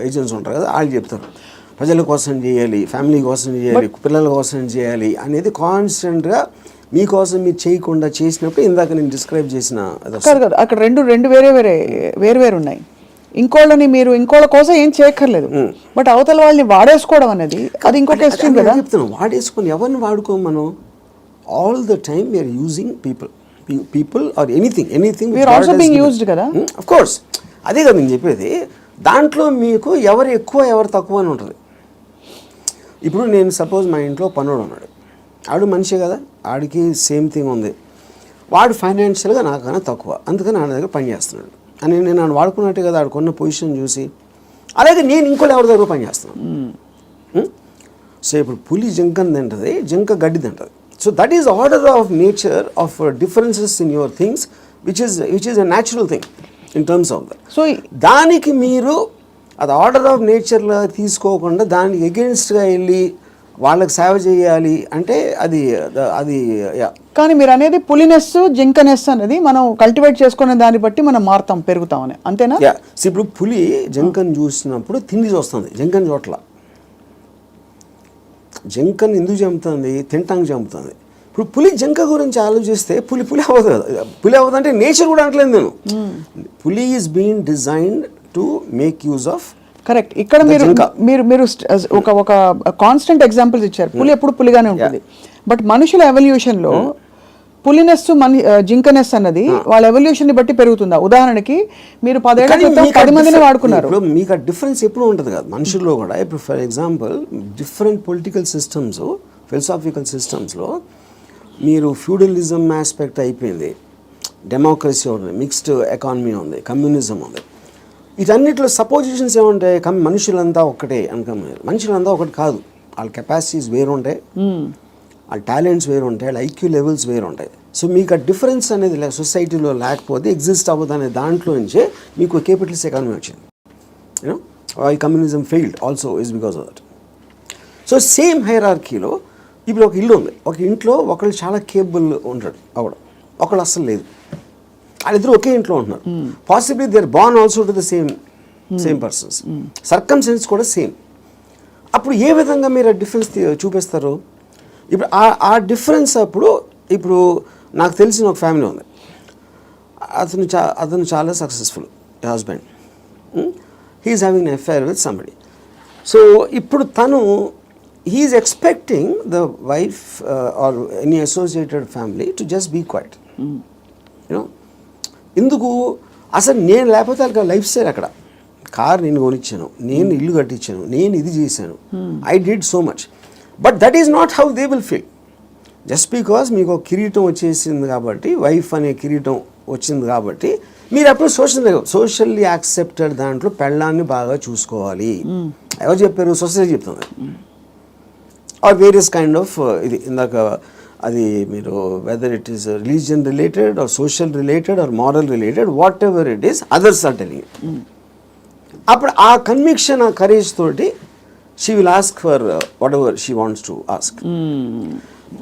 ఏజెంట్స్ ఉంటారు కదా, వాళ్ళు చెప్తారు ప్రజల కోసం చేయాలి, ఫ్యామిలీ కోసం చేయాలి, పిల్లల కోసం చేయాలి అనేది కాన్స్టెంట్గా మీకోసం మీరు చేయకుండా చేసినప్పుడు ఇందాక నేను డిస్క్రైబ్ చేసిన కాదు కదా, అక్కడ రెండు వేరే ఉన్నాయి. ఇంకోళ్ళని మీరు ఇంకోళ్ళ కోసం ఏం చేయక్కర్లేదు, బట్ అవతల వాళ్ళని వాడేసుకోవడం అనేది అది ఇంకొక ఎక్స్ట్రీమ్ కదా. చెప్తాను, వాడేసుకొని ఎవరిని వాడుకోం మనం. All the time we are using people or anything we are also being used కదా. ఆఫ్ కోర్స్, అదే కదా నేను చెప్పేది. దాంట్లో మీకు ఎవరు ఎక్కువ ఎవరు తక్కువ అని ఉంటుంది. ఇప్పుడు నేను సపోజ్ మా ఇంట్లో పనుడు ఉన్నాడు, ఆడు మనిషే కదా, ఆడికి సేమ్ థింగ్ ఉంది. వాడు ఫైనాన్షియల్గా నాకన్నా తక్కువ, అందుకని ఆడ దగ్గర పని చేస్తున్నాడు అని నేను ఆడు వాడుకున్నట్టే కదా, ఆడుకున్న పొజిషన్ చూసి. అలాగే నేను ఇంకోటి ఎవరి దగ్గర పని చేస్తున్నాను. సో ఇప్పుడు పులి జింకని తింటుంది, జింక గడ్డి తింటుంది. So that is order of nature of differences in your things which is a natural thing in terms of that. So దానికి మీరు అది ఆర్డర్ ఆఫ్ నేచర్లో తీసుకోకుండా దానికి ఎగెన్స్ట్గా వెళ్ళి వాళ్ళకి సేవ చేయాలి అంటే అది. కానీ మీరు అనేది పులినెస్ జింకనెస్ అనేది మనం కల్టివేట్ చేసుకునే దాన్ని బట్టి మనం మారుతాం, పెరుగుతామని, అంతేనా? ఇప్పుడు పులి జింకను చూసినప్పుడు తిండి చూస్తుంది, జింకను చోట్ల. జింకను ఎందుకు చంపుతుంది? తింటానికి చంపుతుంది. ఇప్పుడు పులి జింక గురించి ఆలోచిస్తే పులి అవ్వదు కదా. పులి అవ్వదు అంటే నేచర్ కూడా అంటలేదు నేను. పులి is being designed to make use of. Correct. ఇక్కడ మీరు ఒక కాన్స్టెంట్ ఎగ్జాంపుల్స్ ఇచ్చారు. పులి ఎప్పుడు పులిగానే ఉంటుంది, బట్ మనుషుల ఎవల్యూషన్ లో పులినెస్ జింకనెస్ అన్నది వాళ్ళ ఎవల్యూషన్ ని బట్టి పెరుగుతుందా? ఉదాహరణకి మీరు 10 ఏళ్ల క్రితం 10 మందిని వాడుకున్నారు. ఇప్పుడు మీకు ఆ డిఫరెన్స్ ఎప్పుడు ఉంటుంది కదా మనుషుల్లో కూడా. ఇప్పుడు for example different political systems, philosophical సిస్టమ్స్లో మీరు ఫ్యూడలిజం ఆస్పెక్ట్ అయిపోయింది, డెమోక్రసీ ఉంది, మిక్స్డ్ ఎకానమీ ఉంది, కమ్యూనిజం ఉంది. వీటన్నిటిలో సపోజిషన్స్ ఏముంటాయి? మనుషులంతా ఒకటే అనుకున్నారు. మనుషులంతా ఒకటి కాదు, వాళ్ళ కెపాసిటీస్ వేరు ఉంటాయి, వాళ్ళ టాలెంట్స్ వేరు ఉంటాయి, వాళ్ళ ఐక్యూ లెవెల్స్ వేరు ఉంటాయి. సో మీకు ఆ డిఫరెన్స్ అనేది సొసైటీలో లేకపోతే ఎగ్జిస్ట్ అవ్వదు అనే దాంట్లో నుంచే మీకు క్యాపిటలిస్ట్ ఎకానమీ వచ్చింది. You know why communism failed also is because of that. So same హైరార్కీలో ఇప్పుడు ఒక ఇల్లు ఉంది, ఒక ఇంట్లో ఒకళ్ళు చాలా కేపబుల్ ఉంటాడు అవ్వడం, ఒకళ్ళు అస్సలు లేదు. వాళ్ళిద్దరు ఒకే ఇంట్లో ఉంటున్నారు. Possibly they are born also to the same persons, circumstances కూడా సేమ్. అప్పుడు ఏ విధంగా మీరు ఆ డిఫరెన్స్ చూపిస్తారు? ఇప్పుడు ఆ డిఫరెన్స్ అప్పుడు ఇప్పుడు నాకు తెలిసిన ఒక ఫ్యామిలీ ఉంది, అతను చాలా successful husband, he's having an affair with somebody. So ఇప్పుడు తను he's expecting the wife or any associated family to just be quiet. You know ఎందుకు? అసలు నేను లేకపోతే వాళ్ళకి లైఫ్ స్టైల్ అక్కడ, కార్ నేను కొనిచ్చాను, నేను ఇల్లు కట్టించాను, నేను ఇది చేశాను, I did so much. But that is not how they will feel. Just because మీకు ఒక కిరీటం వచ్చేసింది కాబట్టి, వైఫ్ అనే కిరీటం వచ్చింది కాబట్టి మీరు అప్పుడు సోషల్లీ యాక్సెప్టెడ్ దాంట్లో పెళ్ళాన్ని బాగా చూసుకోవాలి. ఎవరు చెప్పారు? సొసైటీ చెప్తుంది. ఆర్ వేరియస్ కైండ్ ఆఫ్ ఇది ఇందాక అది మీరు whether it is religion related or social related or moral related, whatever it is, others are telling it. అప్పుడు ఆ కన్విక్షన్, ఆ కరేజ్ తోటి she will ask for whatever she wants to ask.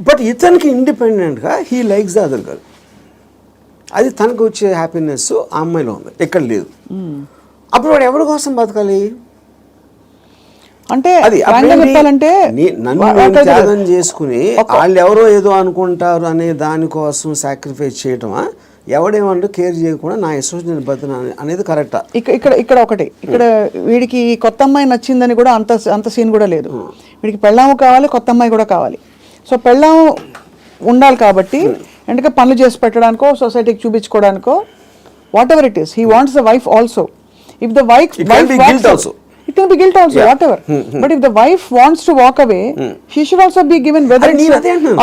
But ఇతనికి ఇండిపెండెంట్గా he likes the other girl. అది తనకు వచ్చే happiness ఆ అమ్మాయిలో ఉంది, ఎక్కడ లేదు. అప్పుడు వాడు ఎవరి కోసం బతకాలి? అంటే అది చెప్పాలంటే నన్ను త్యాగం చేసుకుని వాళ్ళు ఎవరో ఏదో అనుకుంటారు అనే దానికోసం సాక్రిఫైస్ చేయటమా, ఎవడేమంటూ కేర్ చేయకుండా నా ఇష్టం నేను బతున్నా అనేది కరెక్టా? ఇక్కడ ఒకటి, ఇక్కడ వీడికి కొత్త అమ్మాయి నచ్చిందని కూడా అంత సీన్ కూడా లేదు. వీడికి పెళ్ళాము కావాలి, కొత్త అమ్మాయి కూడా కావాలి. సో పెళ్ళాము ఉండాలి కాబట్టి ఎందుకంటే పనులు చేసి పెట్టడానికో సొసైటీకి చూపించుకోవడానికో whatever it is, he wants the wife also. If the wife it can be guilt also, whatever. But if the wife wants to walk away, she should also be given whether it's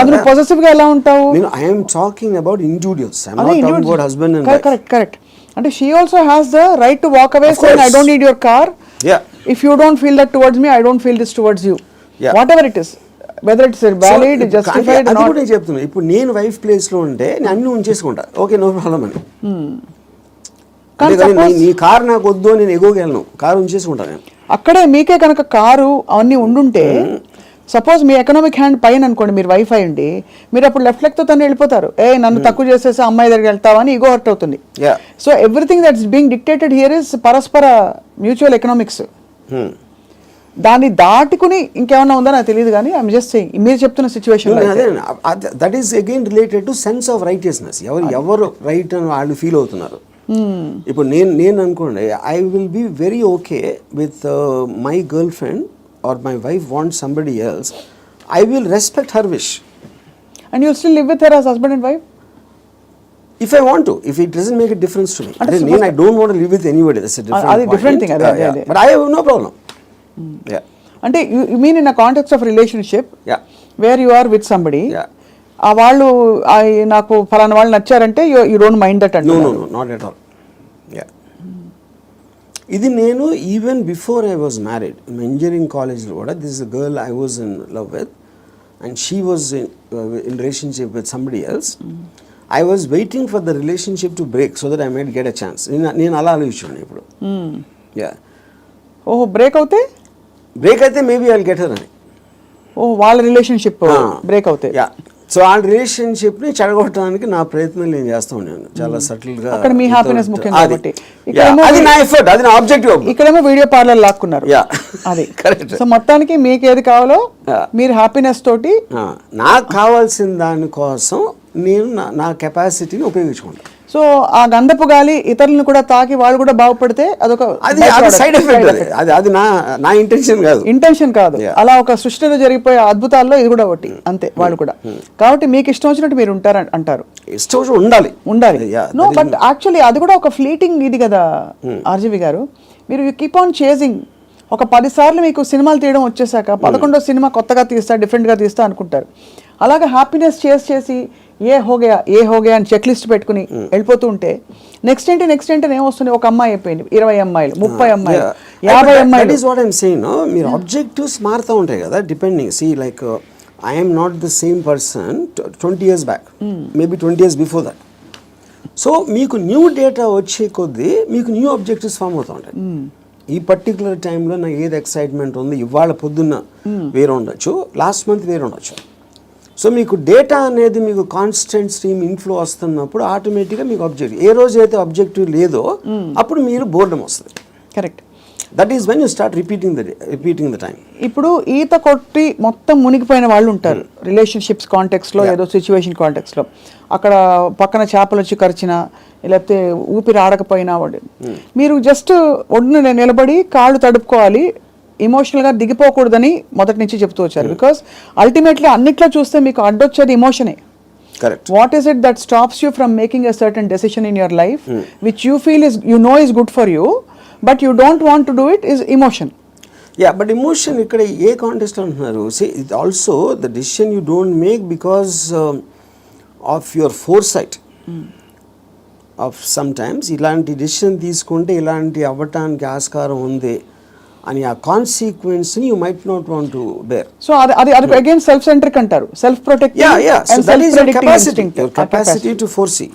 adunu possessive ga ela untavu. I am talking about individuals. I am not talking about husband and wife. Correct. And she also has the right to walk away saying I don't need your car. If you don't feel that towards me, I don't feel this towards you. Whatever it is, whether it's valid, justified or not. అది కూడా నేను చెప్తున్నా. ఇప్పుడు నేను wife place లో ఉంటే నేను అన్ని ఉంచేసుకుంటా, ఓకే నో ప్రాబ్లం అని. నీ కారు నాకు వద్దు, నేను ఎగోగలను, కారు ఉంచేసుకుంటా నేను. అక్కడే మీకే కనుక కారు అవన్నీ ఉండుంటే, సపోజ్ మీ ఎకనామిక్ హ్యాండ్ పైన అనుకోండి, మీరు వైఫ్ అయ్యండి, మీరు అప్పుడు లెఫ్ట్ లెగ్ తో తను వెళ్ళిపోతారు. నన్ను తక్కువ చేసేసి అమ్మాయి దగ్గరికి వెళ్తావని ఈగో హర్ట్ అవుతుంది. So everything that's being dictated here is పరస్పర మ్యూచువల్ ఎకనామిక్స్. దాన్ని దాటుకుని ఇంకేమన్నా ఉందో నాకు తెలియదు, కానీ ఐఎమ్ జస్ట్ సేయింగ్ మీరు చెప్తున్న situation that is again related to sense of righteousness. ఎవరు రైట్ అని వాళ్ళు ఫీల్ అవుతున్నారు. ఇప్పుడు నేను అనుకోండి, I will be very okay with my girlfriend or my wife want somebody else, I will respect her wish. And you still live with her as husband and wife if I want to, if it doesn't make a difference to me. I don't want to live with anybody, that's a different thing. But I have no problem. అంటే you mean in a context of relationship where you are with somebody, ఆ వాళ్ళు నాకు ఫలానా వాళ్ళు నచ్చారంటే you don't mind that అంటే? No not at all. ఇది నేను even before I was married, engineering కాలేజ్లో కూడా this is a girl I was in love with and she was in relationship with somebody else. I was waiting for the relationship to break so that I might get a chance. నేను అలా ఆలోచించాను ఇప్పుడు. ఓహో, break అయితే maybe I will get her అని. వాళ్ళ relationship break అవుతే so ఆ రిలేషన్షిప్ని చెడగొట్టడానికి నా ప్రయత్నం నేను చేస్తూ ఉన్నాను చాలా సటిల్గా. అక్కడ మీ హ్యాపీనెస్ ముఖ్యం కాబట్టి అది నా ఎఫర్ట్, అది నా ఆబ్జెక్టివ్. ఇక్కడేమో వీడియో పార్లర్ లాక్కున్నారు, అది కరెక్ట్. సో మొత్తానికి మీకు ఏది కావాలో మీరు హ్యాపీనెస్ తోటి, నాకు కావాల్సిన దానికోసం నేను నా కెపాసిటీని ఉపయోగించుకుంటాను. సో ఆ గంధపు గాలి ఇతరులను కూడా తాకి వాళ్ళు కూడా బాగుపడితే అదొక సైడ్ ఎఫెక్ట్. అది నా ఇంటెన్షన్ కాదు. అలా ఒక సృష్టిలో జరిగిపోయే అద్భుతాల్లో ఇది కూడా ఒకటి అంతే. వాళ్ళు కూడా కాబట్టి మీకు ఇష్టం వచ్చినట్టు మీరు ఉంటారు అంటారు. ఇష్టం ఉండాలి. నో బట్ యాక్చువల్లీ అది కూడా ఒక ఫ్లీటింగ్ ఇది కదా ఆర్జీవి గారు. మీరు కీప్ ఆన్ చేజింగ్. ఒక 10 సార్లు మీకు సినిమాలు తీయడం వచ్చేసాక 11వ సినిమా కొత్తగా తీస్తా, డిఫరెంట్గా తీస్తా అనుకుంటారు. అలాగే హ్యాపీనెస్ చేసి ఏ హోగయా అని చెక్ లిస్ట్ పెట్టుకుని వెళ్ళిపోతూ ఉంటే నెక్స్ట్ ఏంటి ఏమొస్తుంది? ఒక అమ్మాయి అయిపోయింది, 20 అమ్మాయిలు, 30 అమ్మాయిలు, 50 అమ్మాయిలు. మీరు ఆబ్జెక్టివ్స్ మారుతూ ఉంటాయి కదా, depending. See like I am not the same person 20 years back, maybe 20 years before that. So మీకు న్యూ డేటా వచ్చే కొద్దీ మీకు న్యూ ఆబ్జెక్టివ్స్ ఫామ్ అవుతూ ఉంటాయి. ఈ పర్టికులర్ టైంలో నాకు ఏది ఎక్సైట్మెంట్ ఉంది, ఇవాళ పొద్దున్న వేరే ఉండొచ్చు, లాస్ట్ మంత్ వేరే ఉండొచ్చు. సో మీకు డేటా అనేది మీకు కాన్స్టెంట్ స్ట్రీమ్ ఇన్ఫ్లో వస్తున్నప్పుడు ఆటోమేటిక్గా మీకు ఆబ్జెక్టివ్, ఏ రోజు అయితే ఆబ్జెక్టివ్ లేదో అప్పుడు మీరు బోర్డం వస్తుంది. Correct. That is when you start repeating the time. ఇప్పుడు ఈత కొట్టి మొత్తం మునిగిపోయిన వాళ్ళు ఉంటారు రిలేషన్షిప్స్ కాంటెక్స్లో, ఏదో సిచ్యువేషన్ కాంటెక్స్లో. అక్కడ పక్కన చేపలు వచ్చి కరిచినా లేకపోతే ఊపిరి ఆడకపోయినా వాడు, మీరు జస్ట్ ఒడ్డున నిలబడి కాళ్ళు తడుపుకోవాలి, ఇమోషనల్గా దిగిపోకూడదని మొదటి నుంచి చెప్తూ వచ్చారు. బికాస్ అల్టిమేట్లీ అన్నిట్లో చూస్తే మీకు అడ్డొచ్చేది ఇమోషనే. Correct. What is it that stops you from making a certain decision in your life which you feel is, you know, is good for you but you don't want to do it, is emotion. Yeah, but emotion ఇక్కడ ఏ context అంటున్నారు? See, it also the decision you don't make because of your foresight. Of sometimes ఇలాంటి decision తీసుకుంటే ఇలాంటి అవ్వటానికి ఆస్కారం ఉంది అని ఆ కాన్సిక్వెన్స్ని you might not want to bear. So అది అగైన్ సెల్ఫ్ సెంట్రిక్ అంటారు, self protective and self predicting instinct, capacity to foresee.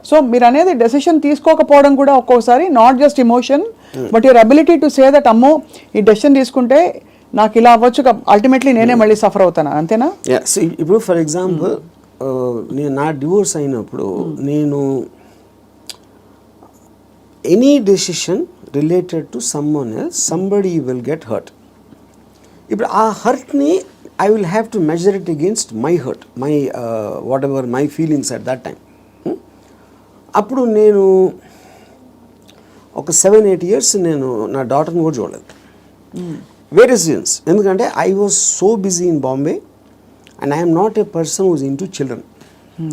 So మీరు అనేది డెసిషన్ తీసుకోకపోవడం కూడా ఒక్కోసారి not just emotion but your ability to say that అమ్మో ఈ డెసిషన్ తీసుకుంటే నాకు ఇలా అవ్వచ్చు, అల్టిమేట్లీ నేనే మళ్ళీ సఫర్ అవుతాను, అంతేనా? ఇప్పుడు ఫర్ ఎగ్జాంపుల్ నేను నా డివోర్స్ అయినప్పుడు నేను any decision related to someone else somebody will get hurt. ఇప్పుడు ఆ హర్ట్ని I will have to measure it against my hurt, my whatever my feelings at that time. అప్పుడు నేను ఒక 7-8 years నేను నా డాటర్ని కూడా చూడలేదు. Various reasons. ఎందుకంటే I was so busy in Bombay and I'm not a person who's in to children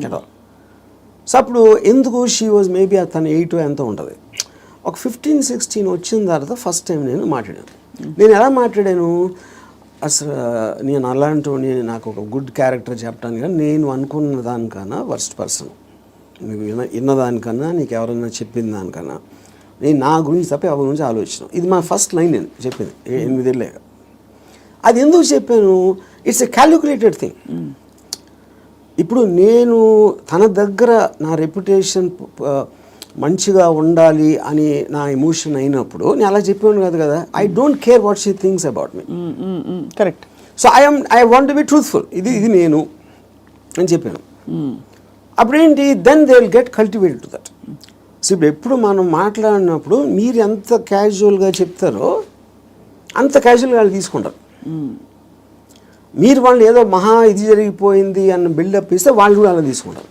at all. So అప్పుడు ఎందుకు షీ వాజ్ మేబీ తను 8 ఎంతో ఉంటుంది. ఒక 15-16 వచ్చిన తర్వాత ఫస్ట్ టైం నేను మాట్లాడాను. నేను ఎలా మాట్లాడాను, అసలు నేను అలాంటి నాకు ఒక గుడ్ క్యారెక్టర్ చెప్పడానికి కానీ నేను అనుకున్న దానికన్నా వర్స్ట్ పర్సన్, నీకు విన్నదానికన్నా నీకు ఎవరైనా చెప్పిన దానికన్నా నేను నా గురించి తప్ప ఎవరి గురించి ఆలోచించాను. ఇది మా ఫస్ట్ లైన్ నేను చెప్పింది 8 ఏళ్ళేగా. అది ఎందుకు చెప్పాను, ఇట్స్ ఎ క్యాలిక్యులేటెడ్ థింగ్. ఇప్పుడు నేను తన దగ్గర నా రెప్యుటేషన్ మంచిగా ఉండాలి అని నా ఎమోషన్ అయినప్పుడు నేను అలా చెప్పాను కాదు కదా. I don't care what she thinks about me. Correct. So I want to be truthful. ఇది నేను అని చెప్పాను. అప్పుడేంటి, then they will get cultivated to that. So ఇప్పుడు ఎప్పుడు మనం మాట్లాడినప్పుడు మీరు ఎంత క్యాజువల్గా చెప్తారో అంత క్యాజువల్గా వాళ్ళు తీసుకుంటారు. మీరు వాళ్ళు ఏదో మహా ఇది జరిగిపోయింది అన్న బిల్డప్ ఇస్తే వాళ్ళు కూడా అలా తీసుకుంటారు.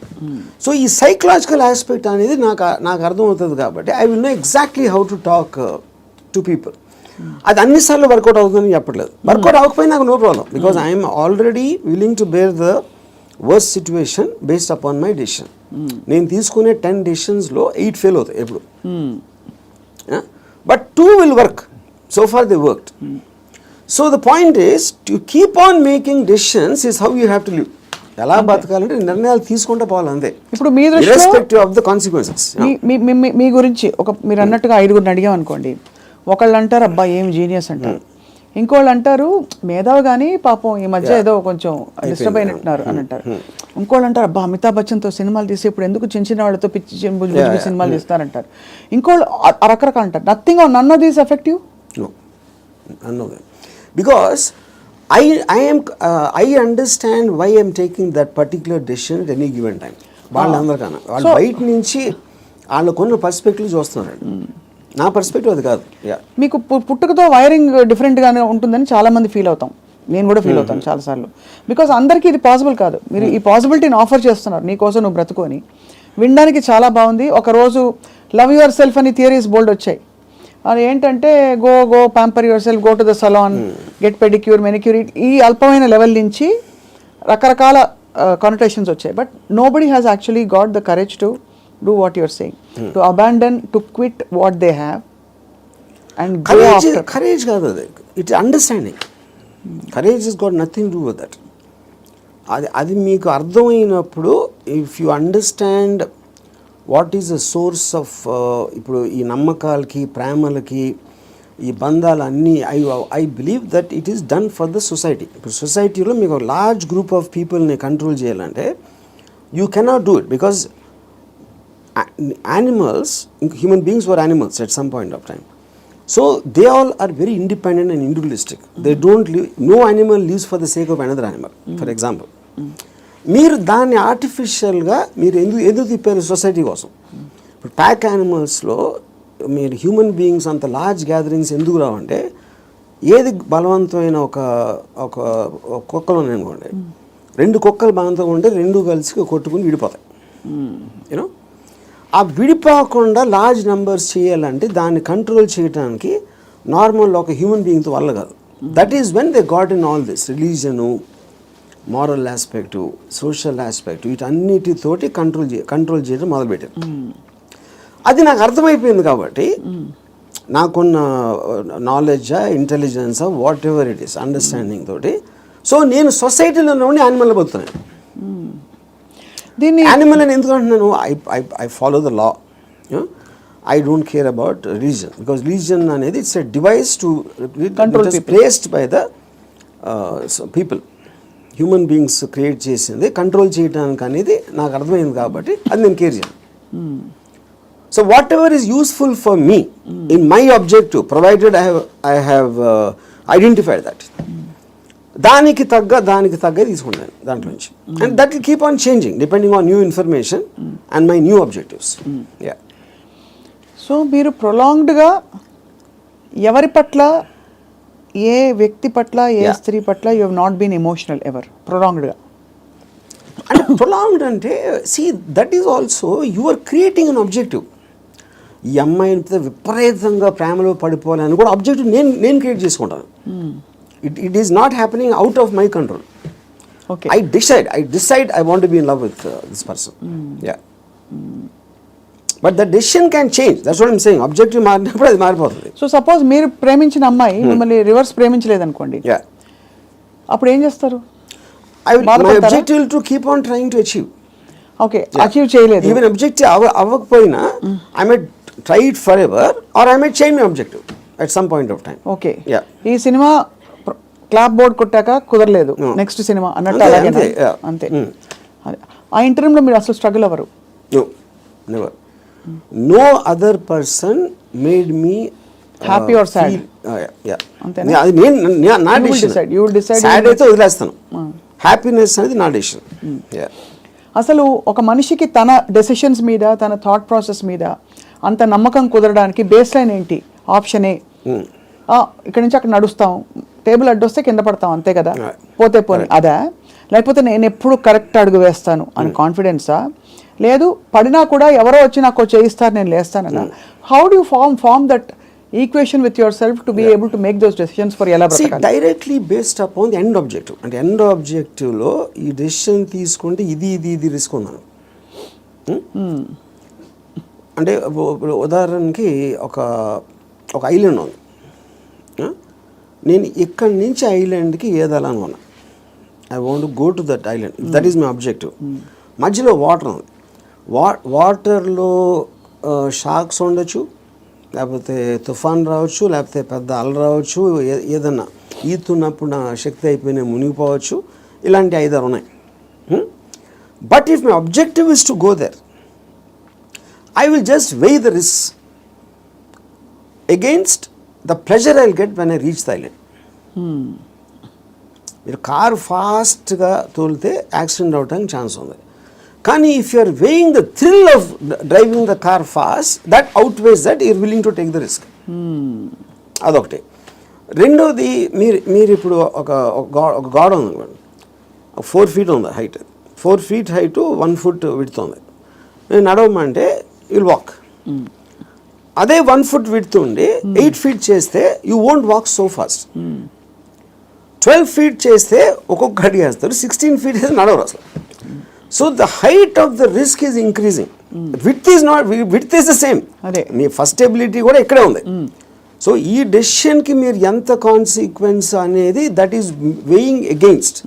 సో ఈ సైకలాజికల్ ఆస్పెక్ట్ అనేది నాకు అర్థమవుతుంది కాబట్టి I will know exactly how to talk to people. అది అన్నిసార్లు వర్కౌట్ అవుతుందని చెప్పట్లేదు. వర్కౌట్ అవ్వకపోయినా నాకు no problem, because I'm already willing to bear the worst situation based upon my decision. నేను తీసుకునే 10 డెసిషన్స్లో 8 ఫెయిల్ అవుతాయి ఎప్పుడు. But 2 will work. So far they worked. So the point is to keep on making decisions is how you have to live. ఎలా బతకాలంటే నిర్ణయాలు తీసుకుంటే పోవాలి అంతే. ఇప్పుడు మీ దృష్టిలో ఇర్రెస్పెక్టివ్ ఆఫ్ ద కాన్సిక్వెన్సెస్. మీ గురించి మీరు అన్నట్టుగా 5గురిని అడిగాం అనుకోండి, ఒకళ్ళు అంటారు అబ్బా ఏం జీనియస్ అంటారు, ఇంకోళ్ళు అంటారు మేధావి కానీ పాపం ఈ మధ్య ఏదో కొంచెం డిస్టర్బ్ అయినట్టున్నారు అని అంటారు, ఇంకోళ్ళు అంటారు అబ్బా అమితాబ్ బచ్చన్తో సినిమాలు తీసి ఇప్పుడు ఎందుకు చిన్న చిన్న వాళ్ళతో పిచ్చి బుజ్జి సినిమాలు తీస్తారంటారు, ఇంకోళ్ళు రకరకాలు అంటారు. Nothing or none of these effective. Because I understand why I am taking that particular decision at any given time. వాళ్ళందరికన్నా వాళ్ళు బయట నుంచి వాళ్ళకున్న పర్స్పెక్టివ్ చూస్తున్నారు. నా పర్స్పెక్టివ్ అది కాదు. మీకు పుట్టుకతో వైరింగ్ డిఫరెంట్గానే ఉంటుందని చాలామంది ఫీల్ అవుతాం. నేను కూడా ఫీల్ అవుతాను చాలాసార్లు. బికాజ్ అందరికీ ఇది పాసిబుల్ కాదు. మీరు ఈ పాసిబిలిటీని ఆఫర్ చేస్తున్నారు, నీకోసం నువ్వు బ్రతుకొని వినడానికి చాలా బాగుంది. ఒకరోజు లవ్ యువర్ సెల్ఫ్ అని థియరీస్ బోల్డ్ వచ్చాయి. అది ఏంటంటే go pamper your self, go to the salon, get pedicure, manicure, ఈ అల్పమైన లెవెల్ నుంచి రకరకాల కానోటేషన్స్ వచ్చాయి. But nobody has actually got the courage to do what your saying, to abandon, to quit what they have and go after. Courage కాదు అది, it's understanding. Courage is got nothing to do with that. అది మీకు అర్థమైనప్పుడు, if you understand what is the source of, ఇప్పుడు ఈ నమ్మకాలకి ప్రేమలకి ఈ బంధాలు అన్నీ, I believe that it is done for the society. ఇప్పుడు సొసైటీలో మీకు ఒక లార్జ్ గ్రూప్ ఆఫ్ పీపుల్ని కంట్రోల్ చేయాలంటే you cannot do it, because animals, human beings were animals at some point of time. So they all are very independent and individualistic. They don't live, no animal lives for the sake of another animal. For example, మీరు దాన్ని ఆర్టిఫిషియల్గా మీరు ఎందుకు తిప్పారు society కోసం? ఇప్పుడు pack యానిమల్స్లో మీరు human beings అంత లార్జ్ గ్యాదరింగ్స్ ఎందుకు రావంటే, ఏది బలవంతమైన ఒక కుక్కలు ఉన్నాయనుకోండి, 2 కుక్కలు బలవంతంగా ఉంటే 2 కలిసి కొట్టుకుని విడిపోతాయి. యూనో, ఆ విడిపోకుండా లార్జ్ నెంబర్స్ చేయాలంటే దాన్ని కంట్రోల్ చేయడానికి నార్మల్ ఒక హ్యూమన్ బీయింగ్తో వల్ల కాదు. That is when they got in all this religion, moral aspect, social aspect, వీటన్నిటితోటి కంట్రోల్ చేయడం మొదలుపెట్టారు. అది నాకు అర్థమైపోయింది కాబట్టి నాకున్న నాలెడ్జా, ఇంటెలిజెన్సా, whatever it is, understanding తోటి, సో నేను సొసైటీలో ఉండి యానిమల్ బతుకుతున్నాను. దీన్ని యానిమల్ అని ఎందుకు అంటున్నాను? I follow the law. I don't care about religion, because religion అనేది it's a device to control, placed by the people. Human beings create చేసింది కంట్రోల్ చేయడానికి అనేది నాకు అర్థమైంది కాబట్టి అది నేను కేర్ చేయను. So whatever is useful for me in my objective, provided I have identified that, దానికి తగ్గ తీసుకుంటాను దాంట్లో నుంచి. And that will keep on changing depending on new information and my new objectives. So so మీరు ప్రొలాంగ్డ్గా ఎవరి పట్ల, ఏ వ్యక్తి పట్ల, ఏ స్త్రీ పట్ల you have not been emotional ever, ప్రొలాంగ్డ్గా? అంటే ప్రొలాంగ్డ్ అంటే see that is also you are creating an objective. ఈ అమ్మాయిని విపరీతంగా ప్రేమలో పడిపోవాలని కూడా ఆబ్జెక్టివ్ నేను క్రియేట్ చేసుకుంటాను. It is not happening out of my control. Okay, I decide I want to be in love with this person. Yeah. But the decision can change. That's what I'm saying. Objective మారినప్పుడు అది మారిపోతుంది. So suppose మీరు ప్రేమించిన అమ్మాయి మిమ్మల్ని reverse ప్రేమించలేదు అనుకోండి, Yeah. అప్పుడు ఏం చేస్తారు? My objective will to keep on trying to achieve. Okay, achieve చేయలేదు. Even objective అవ్వకపోయినా I might try it forever or I might change my objective at some point of time. Okay, Yeah. ఈ cinema clap board కొట్టాక కుదరలేదు, next cinema అన్నట్టు అలాగే అంతే. అదే ఆ ఇంటర్వ్యూలో మీరు అసలు స్ట్రగుల్ అవ్వరు? No, never. No other person made me happy or sad? అంతేనా? అది నా decision. You will decide. Sad అయితే వదిలేస్తాను. హ్యాపీనెస్ అనేది నా డెసిషన్. అసలు ఒక మనిషికి తన డెసిషన్స్ మీద, తన థాట్ ప్రాసెస్ మీద అంత నమ్మకం కుదరడానికి బేస్ లైన్ ఏంటి? ఆప్షన్ ఏ, ఇక్కడ నుంచి అక్కడ నడుస్తాం, టేబుల్ అడ్డొస్తే కింద పడతాం, అంతే కదా, పోతే పోనీ అదా? లేకపోతే నేను ఎప్పుడు కరెక్ట్ అడుగు వేస్తాను అని కాన్ఫిడెన్సా? లేదు పడినా కూడా ఎవరో వచ్చి నాకు చేయిస్తారు, నేను లేస్తానన్నా? How do you form that equation with yourself to be able to make those decisions for ఎలా బ్రతకాలి? Directly based upon the end objective. అంటే ఎండ్ ఆబ్జెక్టివ్లో ఈ డెసిషన్ తీసుకుంటే ఇది రిస్క్ ఉన్నాను. అంటే ఉదాహరణకి ఒక ఐలాండ్ ఉంది. నేను ఇక్కడి నుంచి ఐలాండ్కి ఏదాలని ఉన్నా. I want go to that island, that is my objective. మధ్యలో వాటర్ ఉంది. వాటర్లో షాక్స్ ఉండొచ్చు, లేకపోతే తుఫాన్ రావచ్చు, లేకపోతే పెద్ద అల రావచ్చు, ఏదన్నా ఈతున్నప్పుడు నా శక్తి అయిపోయినా మునిగిపోవచ్చు. ఇలాంటి 5-6 ఉన్నాయి. But if my objective is to go there, I will just weigh the risks against the pleasure I will get when I reach the island. మీరు కారు ఫాస్ట్గా తోలితే యాక్సిడెంట్ అవడానికి ఛాన్స్ ఉంది. కానీ if you are weighing the thrill of driving the car fast, that outweighs that you're willing to take the risk. అదొకటి. రెండోది, మీరు ఇప్పుడు ఒక గోడ ఉంది, 4 feet ఉంది height, 4 feet height 1 foot width ఉంది. నేను నడవమంటే you'll walk. అదే 1 foot width ఉండి 8 feet చేస్తే you won't walk so fast. 12 feet చేస్తే ఒక్కొక్క అడుగు వేస్తారు, 16 feet చేస్తే నడవరు అసలు. So the height of the risk is increasing. Width is the same. Me first ability కూడా ఇక్కడే ఉంది. సో ఈ డెసిషన్కి మీరు ఎంత కాన్సిక్వెన్స్ అనేది that is weighing against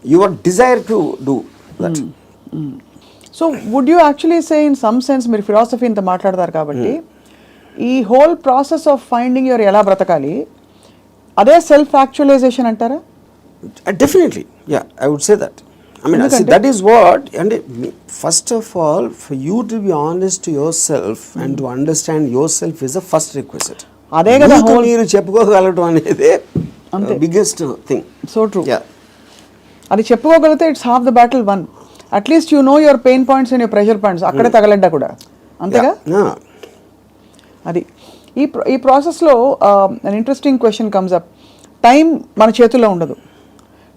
your desire to do that. So would you actually say in some sense, మీరు philosophy ఇంత మాట్లాడతారు కాబట్టి, ఈ whole process of finding your ఎలా బ్రతకాలి అదే సెల్ఫ్ యాక్చువలైజేషన్ అంటారా? Definitely, yeah, I would say that. I mean, that is what, and first of all, for you to be honest to yourself and to understand yourself is the first requisite. అదే కదా మీరు చెప్పుకోగలటం అనేది biggest thing. So true. అది చెప్పుకోగలిగితే it's half the battle won. At least you know your pain points and your pressure points, అక్కడే తగలడ్డా కూడా, అంతేగా? అది ఈ ప్రాసెస్లో an interesting question comes up. Time మన చేతుల్లో ఉండదు.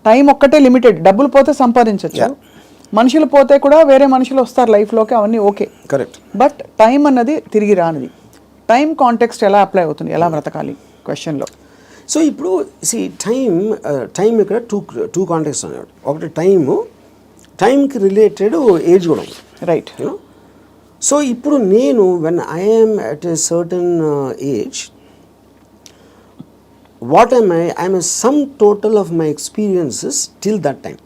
టైం ఒక్కటే లిమిటెడ్. డబ్బులు పోతే సంపాదించవచ్చు, మనుషులు పోతే కూడా వేరే మనుషులు వస్తారు లైఫ్లోకి, అవన్నీ ఓకే, కరెక్ట్. బట్ టైం అన్నది తిరిగి రానిది. టైం కాంటెక్స్ట్ ఎలా అప్లై అవుతుంది, ఎలా బ్రతకాలి క్వశ్చన్లో? సో ఇప్పుడు టైం ఇక్కడ టూ కాంటెక్స్ట్ అన్నాడు. ఒకటి టైంకి రిలేటెడ్ ఏజ్ కూడా ఉంది, రైట్? సో ఇప్పుడు నేను when I'm at a certain age, what am I? I am a sum total of my experiences till that time.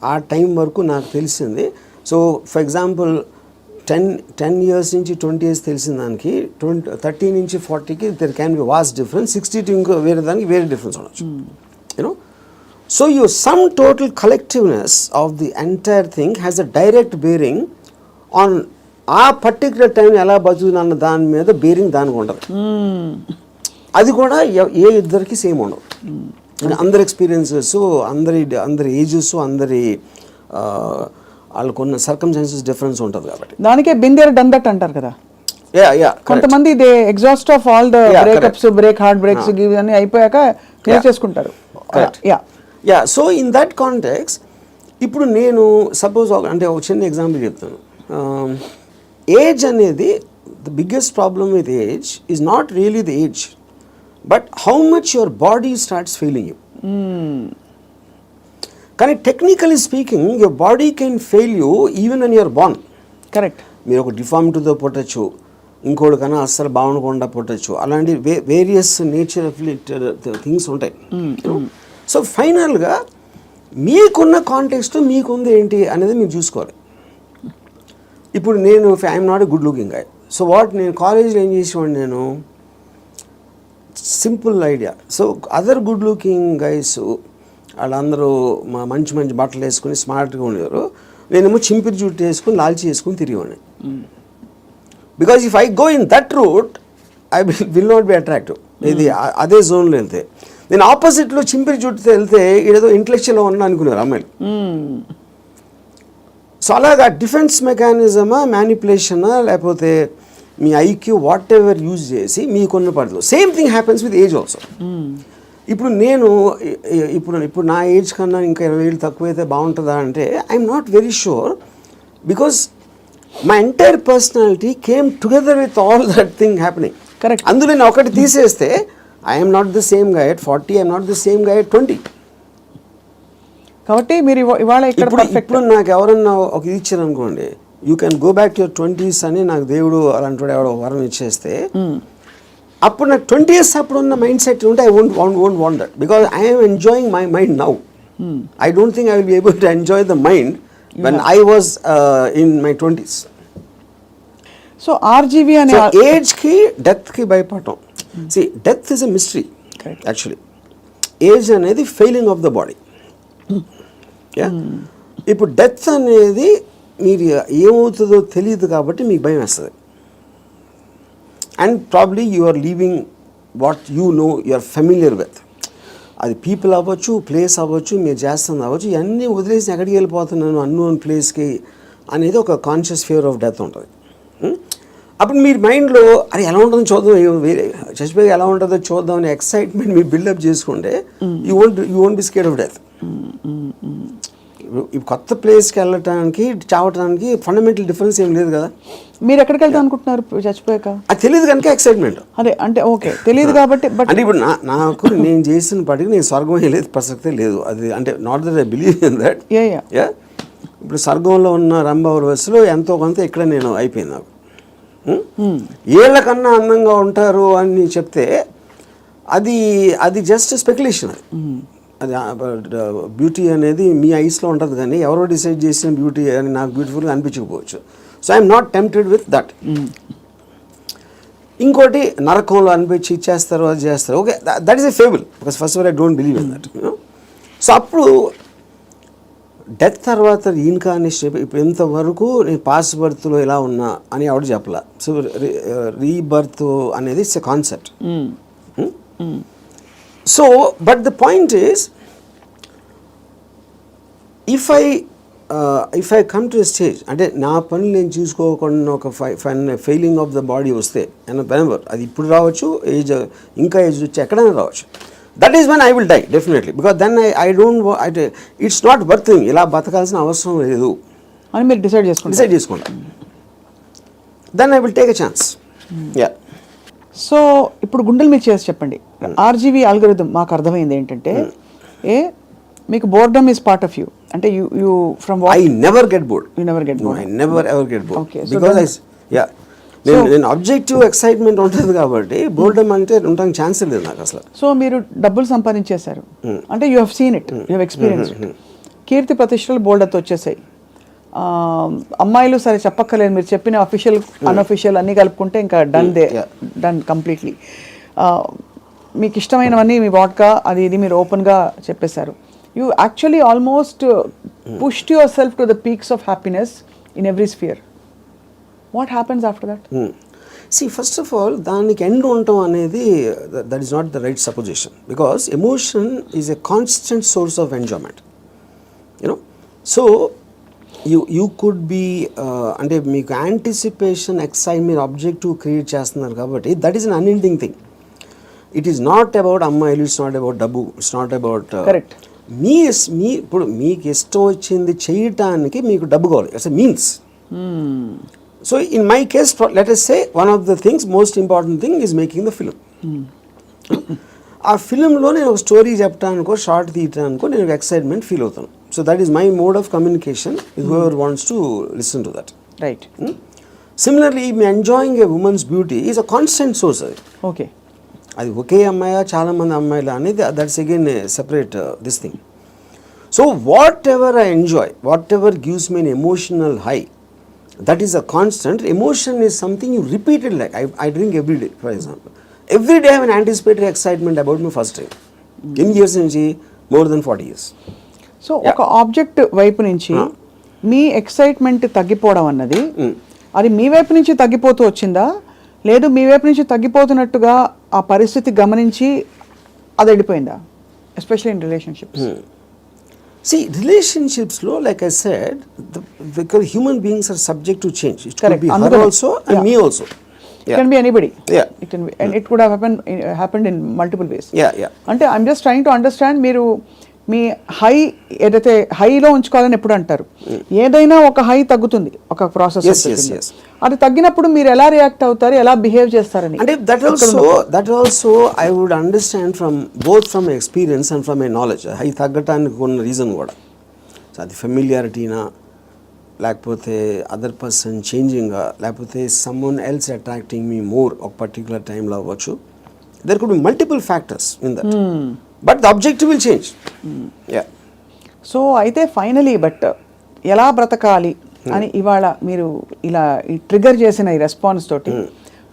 ఆ టైం వరకు నాకు తెలిసింది. సో ఫర్ ఎగ్జాంపుల్ 10 years నుంచి 20 years తెలిసిన దానికి 30 నుంచి 40కి there can be vast difference. 60 to ఇంకో వేరే దానికి వేరే డిఫరెన్స్ ఉండొచ్చు. So your sum total collectiveness of the entire thing has a direct bearing on ఆ పర్టికులర్ టైం ఎలా బతుకుతున్న దాని మీద బేరింగ్ దానికి ఉండదు. అది కూడా ఏ ఇద్దరికి సేమ్ ఉండవు. అందరి ఎక్స్పీరియన్సెస్, అందరి ఏజెస్, అందరి వాళ్ళకున్న సర్కమ్స్టాన్సెస్ డిఫరెన్స్ ఉంటుంది కాబట్టి. దానికే బిందేర్ డన్ దట్ అంటారు కదా. కొంతమంది they exhaust of all the breakups, heart breaks ఇవన్నీ అయిపోయాక చేసుకుంటారు. సో ఇన్ దట్ కాంటెక్స్ ఇప్పుడు నేను సపోజ్ అంటే ఒక చిన్న ఎగ్జాంపుల్ చెప్తాను. ఏజ్ అనేది the biggest problem with age is not really the age, but how much your body starts failing you. కానీ technically speaking your body can fail you even when you're born. Correct. మీరు ఒక డిఫార్మిటీతో పుట్టచ్చు, ఇంకోటి కన్నా అస్సలు బాగుండకుండా పుట్టచ్చు, అలాంటి various nature things ఉంటాయి. So ఫైనల్గా మీకున్న కాంటెక్స్ట్ మీకుంది ఏంటి అనేది మీరు చూసుకోవాలి. ఇప్పుడు నేను I'm not a good looking guy. So నేను కాలేజ్లో ఏం చేసేవాడిని, నేను simple idea. So other good looking guys వాళ్ళందరూ మంచి మంచి బట్టలు వేసుకుని స్మార్ట్గా ఉండేవారు, నేనేమో చింపిరి జుట్టు వేసుకుని లాల్చి వేసుకుని తిరిగేవాడిని. Because if I go in that route I will not be attractive. ఇది అదే జోన్లో వెళ్తే, నేను ఆపోజిట్లో చింపిరి జుట్టుతో వెళ్తే ఏదో ఇంటలెక్చువల్గా ఉన్నా అనుకున్నారు అమ్మాయిలు. సో అలాగా డిఫెన్స్ మెకానిజమా, మ్యానిపులేషనా, లేకపోతే మీ ఐక్యూ వాట్ ఎవర్ యూజ్ చేసి మీకున్న పడదు. Same thing happens with age also. ఇప్పుడు నేను ఇప్పుడు నా ఏజ్ కన్నా ఇంకా 20 ఏళ్ళు తక్కువైతే బాగుంటుందా అంటే I'm not very sure, because my entire personality came together with all that thing happening. Correct. అందులో నేను ఒకటి తీసేస్తే I'm not the same guy at 40, I'm not the same guy at 20. కాబట్టి మీరు ఇవాళ ఇప్పుడు నాకు ఎవరన్నా ఒక ఇది ఇచ్చారు అనుకోండి, you can go back to your 20s అని నాకు దేవుడు అలాంటి ఎవడో వరం ఇచ్చేస్తే, అప్పుడు నాకు 20 years అప్పుడు ఉన్న మైండ్ సెట్ ఉంటే I won't want that, because I'm enjoying my mind now. I don't think I will be able to enjoy the mind when I was in my 20s. So RGV అనే ఏజ్కి డెత్కి భయపడటం. See death is a mystery actually. Age అనేది failing of the body. ఇప్పుడు death అనేది మీరు ఏమవుతుందో తెలియదు కాబట్టి మీకు భయం వేస్తుంది. And probably you are leaving what you no, you are familiar with. అది పీపుల్ అవ్వచ్చు, ప్లేస్ అవ్వచ్చు, మీరు చేస్తుంది అవ్వచ్చు, ఇవన్నీ వదిలేసి ఎక్కడికి వెళ్ళిపోతున్నాను అన్నోన్ ప్లేస్కి అనేది ఒక కాన్షియస్ ఫియర్ ఆఫ్ డెత్ ఉంటుంది. అప్పుడు మీరు మైండ్లో అది ఎలా ఉంటుందో చూద్దాం, వేరే చచ్చిపోయి ఎలా ఉంటుందో చూద్దాం అనే ఎక్సైట్మెంట్ మీరు బిల్డప్ చేసుకుంటే you won't be scared of death. కొత్త ప్లేస్కి వెళ్ళటానికి చావటానికి ఫండమెంటల్ డిఫరెన్స్ ఏం లేదు కదా. మీరు ఎక్కడికి వెళ్తాం అనుకుంటున్నారు చచ్చిపోయాక? అది తెలియదు కనుక ఎక్సైట్మెంట్. అదే అంటే ఓకే తెలియదు కాబట్టి. అంటే ఇప్పుడు నాకు నేను చేసిన పాటికి నేను స్వర్గం వెళ్ళేది ప్రసక్తే లేదు. అది అంటే not that I believe in that. ఇప్పుడు స్వర్గంలో ఉన్న రంభావరవస్సులో ఎంతో కొంత ఇక్కడ నేను అయిపోయింది. నాకు ఏళ్ళకన్నా అందంగా ఉంటారు అని చెప్తే అది జస్ట్ స్పెక్యులేషన్. అది బ్యూటీ అనేది మీ ఐస్లో ఉంటుంది, కానీ ఎవరో డిసైడ్ చేసిన బ్యూటీ అని నాకు బ్యూటిఫుల్గా అనిపించకపోవచ్చు. So I'm not tempted with that. ఇంకోటి నరకంలో అనిపించి ఇచ్చేస్తారు, అది చేస్తారు, okay that is a fable, because first of all I don't believe in that. So అప్పుడు డెత్ తర్వాత ఇన్కార్నేషన్ ఇప్పుడు ఇంతవరకు నేను పాస్ట్ బర్త్లో ఎలా ఉన్నా అని ఎవడు చెప్పలా. సో రీబర్త్ అనేది it's a concept. So but the point is, if I come to a stage, అంటే నా పని నేను చూసుకోకుండా ఒక ఫెయిలింగ్ ఆఫ్ ద బాడీ వస్తే వెనెవర్, అది ఇప్పుడు రావచ్చు, ఏజ్ ఇంకా ఏజ్ వచ్చి ఎక్కడైనా రావచ్చు, that is when I will die definitely. Because then I don't it's not worth ఇలా బతకాల్సిన అవసరం లేదు అని మీరు డిసైడ్ చేసుకుంటా. Then I will take a chance. So ఇప్పుడు గుండెల మీద చేసి చెప్పండి. ఆర్జీవీ అల్గోరిథం మాకు అర్థమైంది ఏంటంటే, మీకు boredom is part of you. అంటే you from I never get bored. You never get bored. I never ever get bored. Because నేను ఆబ్జెక్టివ్ ఎక్సైట్మెంట్ ఉంటుంది కాబట్టి బోర్డమ్ అంటే ఉండడానికి ఛాన్స్ లేదు నాకు అసలు. సో మీరు డబ్బులు సంపాదించేశారు అంటే you have seen it, you have experience. కీర్తి ప్రతిష్టలు బోల్డర్తో వచ్చేసాయి. అమ్మాయిలు సరే చెప్పక్కర్లేదు, మీరు చెప్పిన అఫీషియల్ అన్అఫీషియల్ అన్నీ కలుపుకుంటే ఇంకా డన్ కంప్లీట్లీ. మీకు ఇష్టమైనవన్నీ మీ వాడ్కా అది ఇది మీరు ఓపెన్గా చెప్పేశారు. You actually almost pushed yourself to the peaks of happiness in every sphere. What happens after that? See, first of all, దానికి ఎండ్ ఉండటం అనేది that is not the right supposition, because emotion is a constant source of enjoyment, you know. So you could be అంటే మీకు anticipation excite మీరు objective create చేస్తున్నారు కాబట్టి that is an unending thing. It is not about అమ్మాయిలు, it's not about డబ్బు, it's not about correct. మీ ఇప్పుడు మీకు ఇష్టం వచ్చింది చేయటానికి మీకు డబ్బు కావాలి, it's a means. So in my case let us say one of the things most important thing is making the film. ఆ ఫిలింలో నేను ఒక స్టోరీ చెప్పడానికో షార్ట్ తీయటానికో నేను ఒక ఎక్సైట్మెంట్ ఫీల్ అవుతాను. So that is my mode of communication with whoever wants to listen to that. Right. Similarly me enjoying A women's beauty is a constant source. అది okay. అది ఒకే అమ్మాయా చాలామంది అమ్మాయిలు అనేది that's again separate this thing. So what ever I enjoy, what ever gives me N emotional high, that is a constant. Emotion is something you repeated. Like I drink every day for example. Every day have an anticipatory excitement about my first time. ఎన్ని years నుంచి? More than 40 years. So ఒక object వైపు నుంచి మీ excitement తగ్గిపోవడం అన్నది అది మీ వైపు నుంచి తగ్గిపోతూ వచ్చిందా, లేదు మీ వైపు నుంచి తగ్గిపోతున్నట్టుగా ఆ పరిస్థితి గమనించి అది వెళ్ళిపోయిందా? Especially in relationships. See, relationships lo, like I said, because human beings are subject to change. It could be her also and me also. It can be anybody. Yeah. It can be, and it could have happened in multiple ways. Yeah. అంటే I'm just trying to understand, మీరు మీ high ఏదైతే హైలో ఉంచుకోవాలని ఎప్పుడు అంటారు, ఏదైనా ఒక high తగ్గుతుంది ఒక ప్రాసెస్. Yes. అది తగ్గినప్పుడు మీరు ఎలా రియాక్ట్ అవుతారు, ఎలా బిహేవ్ చేస్తారని. అంటే that also I would understand from both from experience and from my knowledge. High తగ్గటానికి ఉన్న రీజన్ కూడా అది ఫెమిలియారిటీనా, లేకపోతే అదర్ పర్సన్ చేంజింగా, లేకపోతే someone else attracting me more ఒక పర్టికులర్ టైంలో అవ్వచ్చు. There could be multiple factors in that, but the objective will change. So అయితే ఫైనలీ బట్ ఎలా బ్రతకాలి అని ఇవాళ మీరు ఇలా ట్రిగర్ చేసిన ఈ రెస్పాన్స్ తోటి,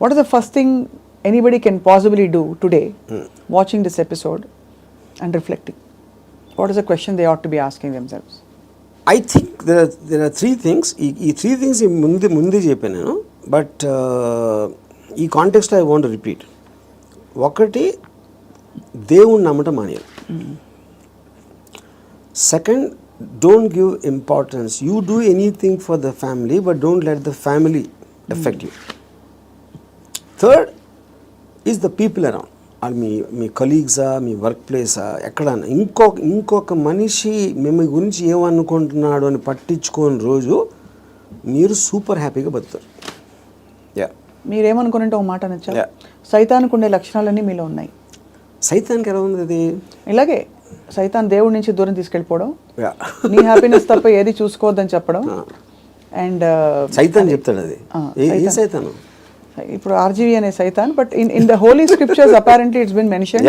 what is the first thing anybody can possibly do today watching this episode and reflecting? What is the question they ought to be asking themselves? I think there are three things. ఈ three things ముందే చెప్పాను నేను, but ఈ context I want repeat. ఒకటి, దేవుణ్ణి నమ్మటం మానేయాలి. Second, don't give importance. You do anything for the family but don't let the family effect you. Third is the people around. అది మీ కలీగ్సా, మీ వర్క్ ప్లేసా, ఎక్కడన్నా ఇంకొక మనిషి మిమ్మల్ని గురించి ఏమనుకుంటున్నాడు అని పట్టించుకోని రోజు మీరు సూపర్ హ్యాపీగా బతుకుతారు. మీరేమనుకున్నట్టు ఒక మాట నచ్చా, సైతానికి ఉండే లక్షణాలన్నీ మీలో ఉన్నాయి. సైతానికి ఎలా ఉంది అది? ఇలాగే సైతాన్ దేవుడి నుంచి దూరం తీసుకెళ్ళిపోవడం, నీ హ్యాపీనెస్ తప్ప ఏది చూసుకోవద్దని చెప్పడం. అండ్ సైతాన్ చెప్తాడు అది. ఏ సైతాను? ఇప్పుడు ఆర్జీవి అనే సైతాన్, but in the holy scriptures apparently it's been mentioned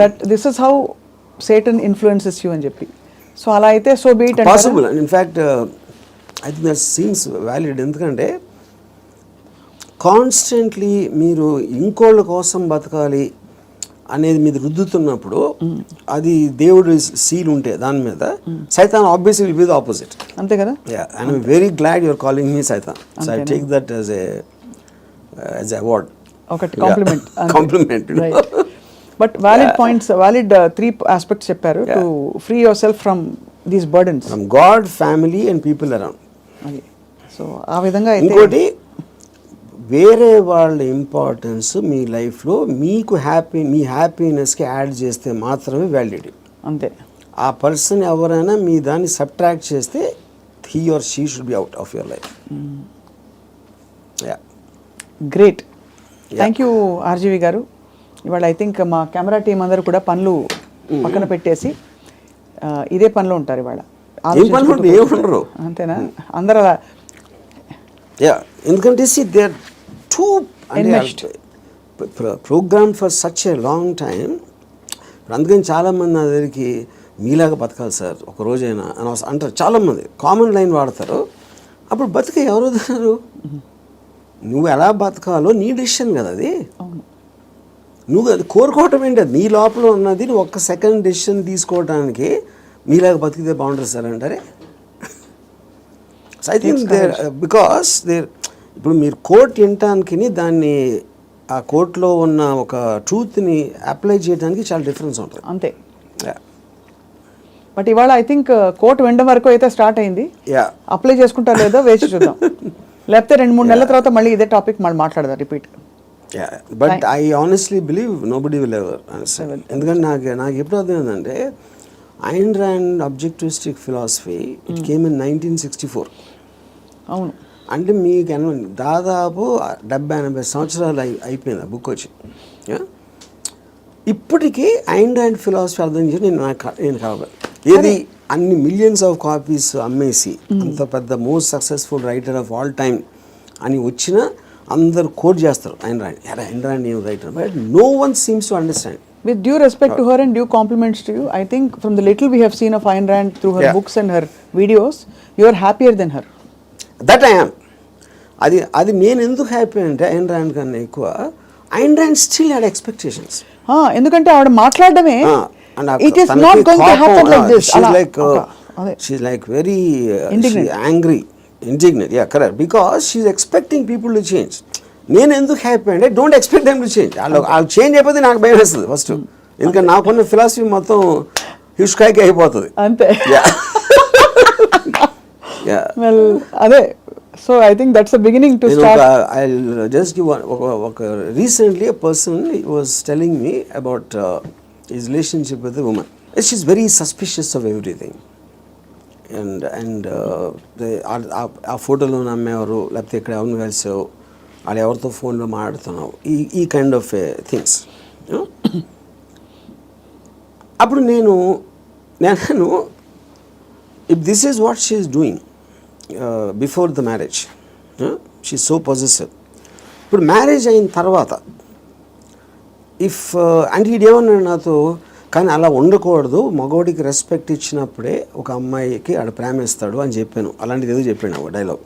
that this is how Satan influences you అని చెప్పి. సో అలా అయితే so be it. Possible. In fact I think that seems valid. ఎందుకంటే కాన్స్టెంట్లీ మీరు ఇంకోళ్ళ కోసం బతకాలి అనేది మీద రుద్దుతున్నప్పుడు, అది దేవుడు సీల్ ఉంటే దాని మీద, సైతాన్ obviously will be the opposite. అంతే కదా? And I'm very glad your calling me సైతాన్. So I take that as a award, ఒకటి compliment. But valid points, valid 3 aspects చెప్పారు to free yourself from these burdens, from God, family and people around. So ఆ విధంగా ఇంకోటి, వేరే వాళ్ళ importance మీ లైఫ్లో మీకు మీ హ్యాపీనెస్కి యాడ్ చేస్తే మాత్రమే వ్యాలిడిటీ. అంతే. ఆ పర్సన్ ఎవరైనా మీ దాన్ని సబ్ట్రాక్ట్ చేస్తే he or she should be out of your life. Great. Thank you RGV గారు. ఇవాళ ఐ థింక్ మా కెమెరా టీం అందరూ కూడా పనులు పక్కన పెట్టేసి ఇదే పనిలో ఉంటారు ఇవాళ. అంతేనా? అందరూ అలా. ఎందుకంటే program for such a long time. అందుకని చాలామంది నా దగ్గరికి మీలాగా బతకాలి సార్ ఒక రోజైనా అని అంటారు. చాలామంది కామన్ లైన్ వాడతారు. అప్పుడు బతికే ఎవరు వదులుతారు? నువ్వు ఎలా బతకాలో నీ డెసిషన్ కదా అది. నువ్వు అది కోరుకోవటం ఏంటి? అది నీ లోపల ఉన్నది. నువ్వు ఒక్క సెకండ్ డెసిషన్ తీసుకోవడానికి మీలాగా బతికితే బాగుంటుంది సార్ అంటారే. సో ఐ థింక్ బికాస్ ఇప్పుడు మీరు కోర్ట్ వినటానికి దాన్ని ఆ కోర్టులో ఉన్న ఒక ట్రూత్ని అప్లై చేయడానికి చాలా డిఫరెన్స్ ఉంటుంది. అంతే. బట్ ఇవాళ ఐ థింక్ కోర్టు వెంట వరకు అయితే స్టార్ట్ అయింది. యా అప్లై చేసుకుంటారో లేదో వేసి చూద్దాం. లేకపోతే 2-3 నెలల తర్వాత మళ్ళీ ఇదే టాపిక్ మళ్ళీ మాట్లాడదాం repeat. But I honestly believe nobody will ever understand. ఎందుకంటే నాకు ఎప్పుడు అర్థమైందంటే Ayn Rand objectivistic philosophy it came in 1964. అవును. అంటే మీకు దాదాపు 70-80 సంవత్సరాలు అయిపోయింది ఆ బుక్ వచ్చి. ఇప్పటికీ ఐన్ ర్యాండ్ ఫిలాసఫీ అర్థం చేసి నేను కావాలి ఏది అన్ని మిలియన్స్ ఆఫ్ కాపీస్ అమ్మేసి అంత పెద్ద most successful writer of all time అని వచ్చిన అందరు కోట్ చేస్తారు ఐన్ ర్యాండ్ ఏం writer, but no one seems to understand. With due respect to her and due compliments to you, I think from the little we have seen of Ayn Rand through her books and her videos, you are happier than her. That I am. అది నేను ఎందుకు happy అంటే Ayn Rand కన్నా ఎక్కువ Ayn Rand still had expectations. ఎందుకంటే ఆవిడ మాట్లాడడమే it is not going to happen like this. She's like very angry, indignant. Yeah, correct. Because she's expecting people to change. నేను ఎందుకు హ్యాపీ అంటే don't expect them to change. వాళ్ళు change అయిపోతే నాకు భయం వేస్తుంది ఫస్ట్. ఎందుకంటే నాకున్న ఫిలాసఫీ మొత్తం హిస్కాయికి అయిపోతుంది అంతే. వెల్ అదే. So I think that's the beginning to start. I just give ఒక recently a person was telling me about his relationship with a woman. She's very suspicious of everything. And ఆ ఫోటోలో నమ్మేవారు లేకపోతే ఇక్కడ ఎవరిని కలిసావు వాళ్ళు ఎవరితో ఫోన్లో మాట్లాడుతున్నావు ఈ కైండ్ ఆఫ్ థింగ్స్. అప్పుడు నేను if this is what she is doing before the marriage, she so possessive. ఇప్పుడు మ్యారేజ్ అయిన తర్వాత అంటే ఇదేమన్నాడు నాతో, కానీ అలా ఉండకూడదు, మగవాడికి రెస్పెక్ట్ ఇచ్చినప్పుడే ఒక అమ్మాయికి ఆడ ప్రేమిస్తాడు అని చెప్పాను. అలాంటిది ఏదో చెప్పాను ఒక dialogue.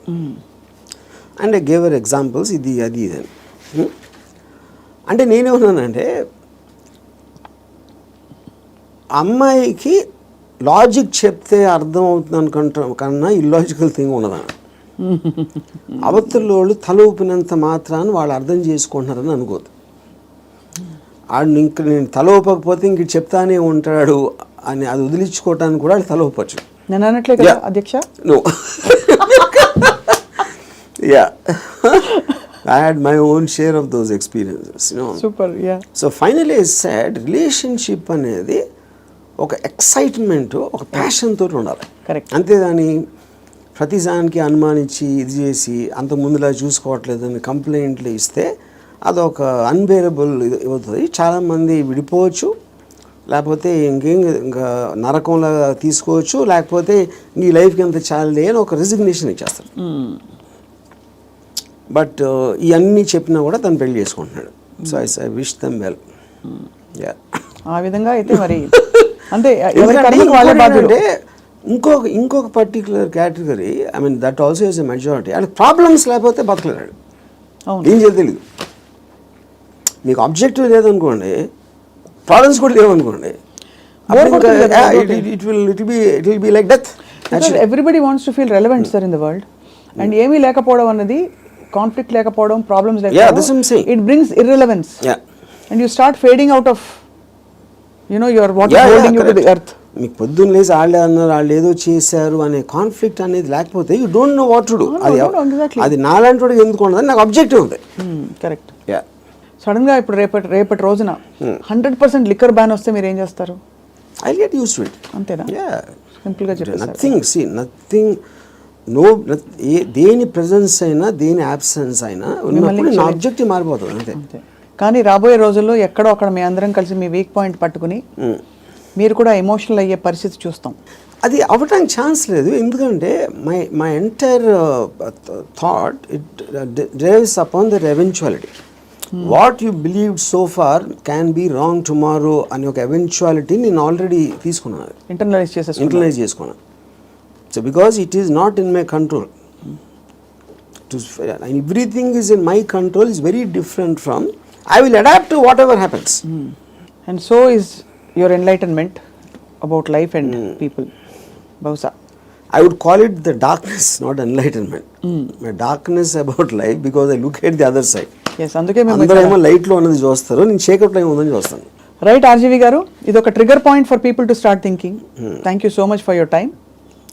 And I gave our examples ఇది అని. అంటే నేనేమన్నానంటే అమ్మాయికి లాజిక్ చెప్తే అర్థం అవుతుంది అనుకుంటాం కన్నా ఇల్లాజికల్ థింగ్ ఉండదని. అవతల వాళ్ళు తల ఊపినంత మాత్రాన్ని వాళ్ళు అర్థం చేసుకుంటున్నారని అనుకోదు. ఆడు ఇంక నేను తల ఊపకపోతే ఇంక చెప్తానే ఉంటాడు అని అది వదిలించుకోవటానికి కూడా తల ఊపచ్చు. నేను అనట్లే కదా అధ్యక్ష. No. Yeah. I had my own share of those experiences, you know. Super, yeah. So finally I said relationship అనేది ఒక ఎక్సైట్మెంట్, ఒక ప్యాషన్ తోటి ఉండాలి. కరెక్ట్. అంతేగాని ప్రతిదానికి అనుమానించి ఇది చేసి అంత ముందులా చూసుకోవట్లేదని కంప్లైంట్లు ఇస్తే అదొక అన్బేరబుల్ ఇది అవుతుంది. చాలామంది విడిపోవచ్చు, లేకపోతే ఇంకా నరకంలా తీసుకోవచ్చు, లేకపోతే నీ లైఫ్కి ఎంత చాలే అని ఒక రిజిగ్నేషన్ ఇచ్చేస్తారు. బట్ ఇవన్నీ చెప్పినా కూడా తను పెళ్లి చేసుకుంటున్నాడు. So I wish them well. ఆ విధంగా అయితే మరి అంటే ఇంకొక particular category, I mean that also is a majority. అంటే ప్రాబ్లమ్స్ లేకపోతే బతకలేడు, ఏం చేయాలి తెలియదు. మీకు ఆబ్జెక్టివ్ లేదనుకోండి, ప్రాబ్లమ్స్ కూడా లేవనుకోండి, it will be like death. Everybody wants to feel relevant sir in the world. And ఏమీ లేకపోవడం అన్నది, కాన్ఫ్లిక్ట్ లేకపోవడం, ప్రాబ్లమ్స్ లేకపోవడం, it brings irrelevance. And you start fading out of your what is holding you to the earth. మీకు పొద్దున్న లేసి వాళ్ళే అన్నారు, వాళ్ళు ఏదో చేశారు అనే కాన్ఫ్లిక్ట్ అనేది లేకపోతే you don't know what to do. అది నాలాంటి వాడికి ఎందుకు ఉండదు, నాకు అబ్జెక్టివ్ ఉంది. కరెక్ట్. సడన్ గా ఇప్పుడు రేపటి రోజున 100% లిక్కర్ బ్యాన్ వస్తే మీరు ఏం చేస్తారు? I get used to it. అంతేనా? సింపుల్ గా చెప్పండి. నథింగ్ దేని ప్రెజెన్స్ అయినా దేని అబ్సెన్స్ అయినా ఉన్నప్పుడు నా ఆబ్జెక్టివ్ మారిపోతుంది అంతే. కానీ రాబోయే రోజుల్లో ఎక్కడో అక్కడ మీ అందరం కలిసి మీ వీక్ పాయింట్ పట్టుకుని మీరు కూడా ఎమోషనల్ అయ్యే పరిస్థితి చూస్తాం. అది అవ్వటానికి ఛాన్స్ లేదు. ఎందుకంటే my entire thought it drives upon the eventuality. What you believed so far can be wrong tomorrow అనే ఒక ఎవెన్చువాలిటీ నేను ఆల్రెడీ తీసుకున్నాను, ఇంటర్నలైజ్ చేసుకున్నాను. So because it is not in my control, everything is in my control is very different from, I will adapt to whatever happens. And so is your enlightenment about life and people. Bausa, I would call it the darkness, not enlightenment. My darkness about life because I look at the other side. Yes, అందుకే అందరూ ఏమో light లో ఉన్నది చూస్తారు, నేను చీకట్లో ఏముందని చూస్తాను. రైట్ ఆర్జీవి గారు, ఇది ఒక trigger point for people to start thinking. Thank you so much for your time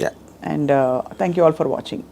yeah and thank you all for watching.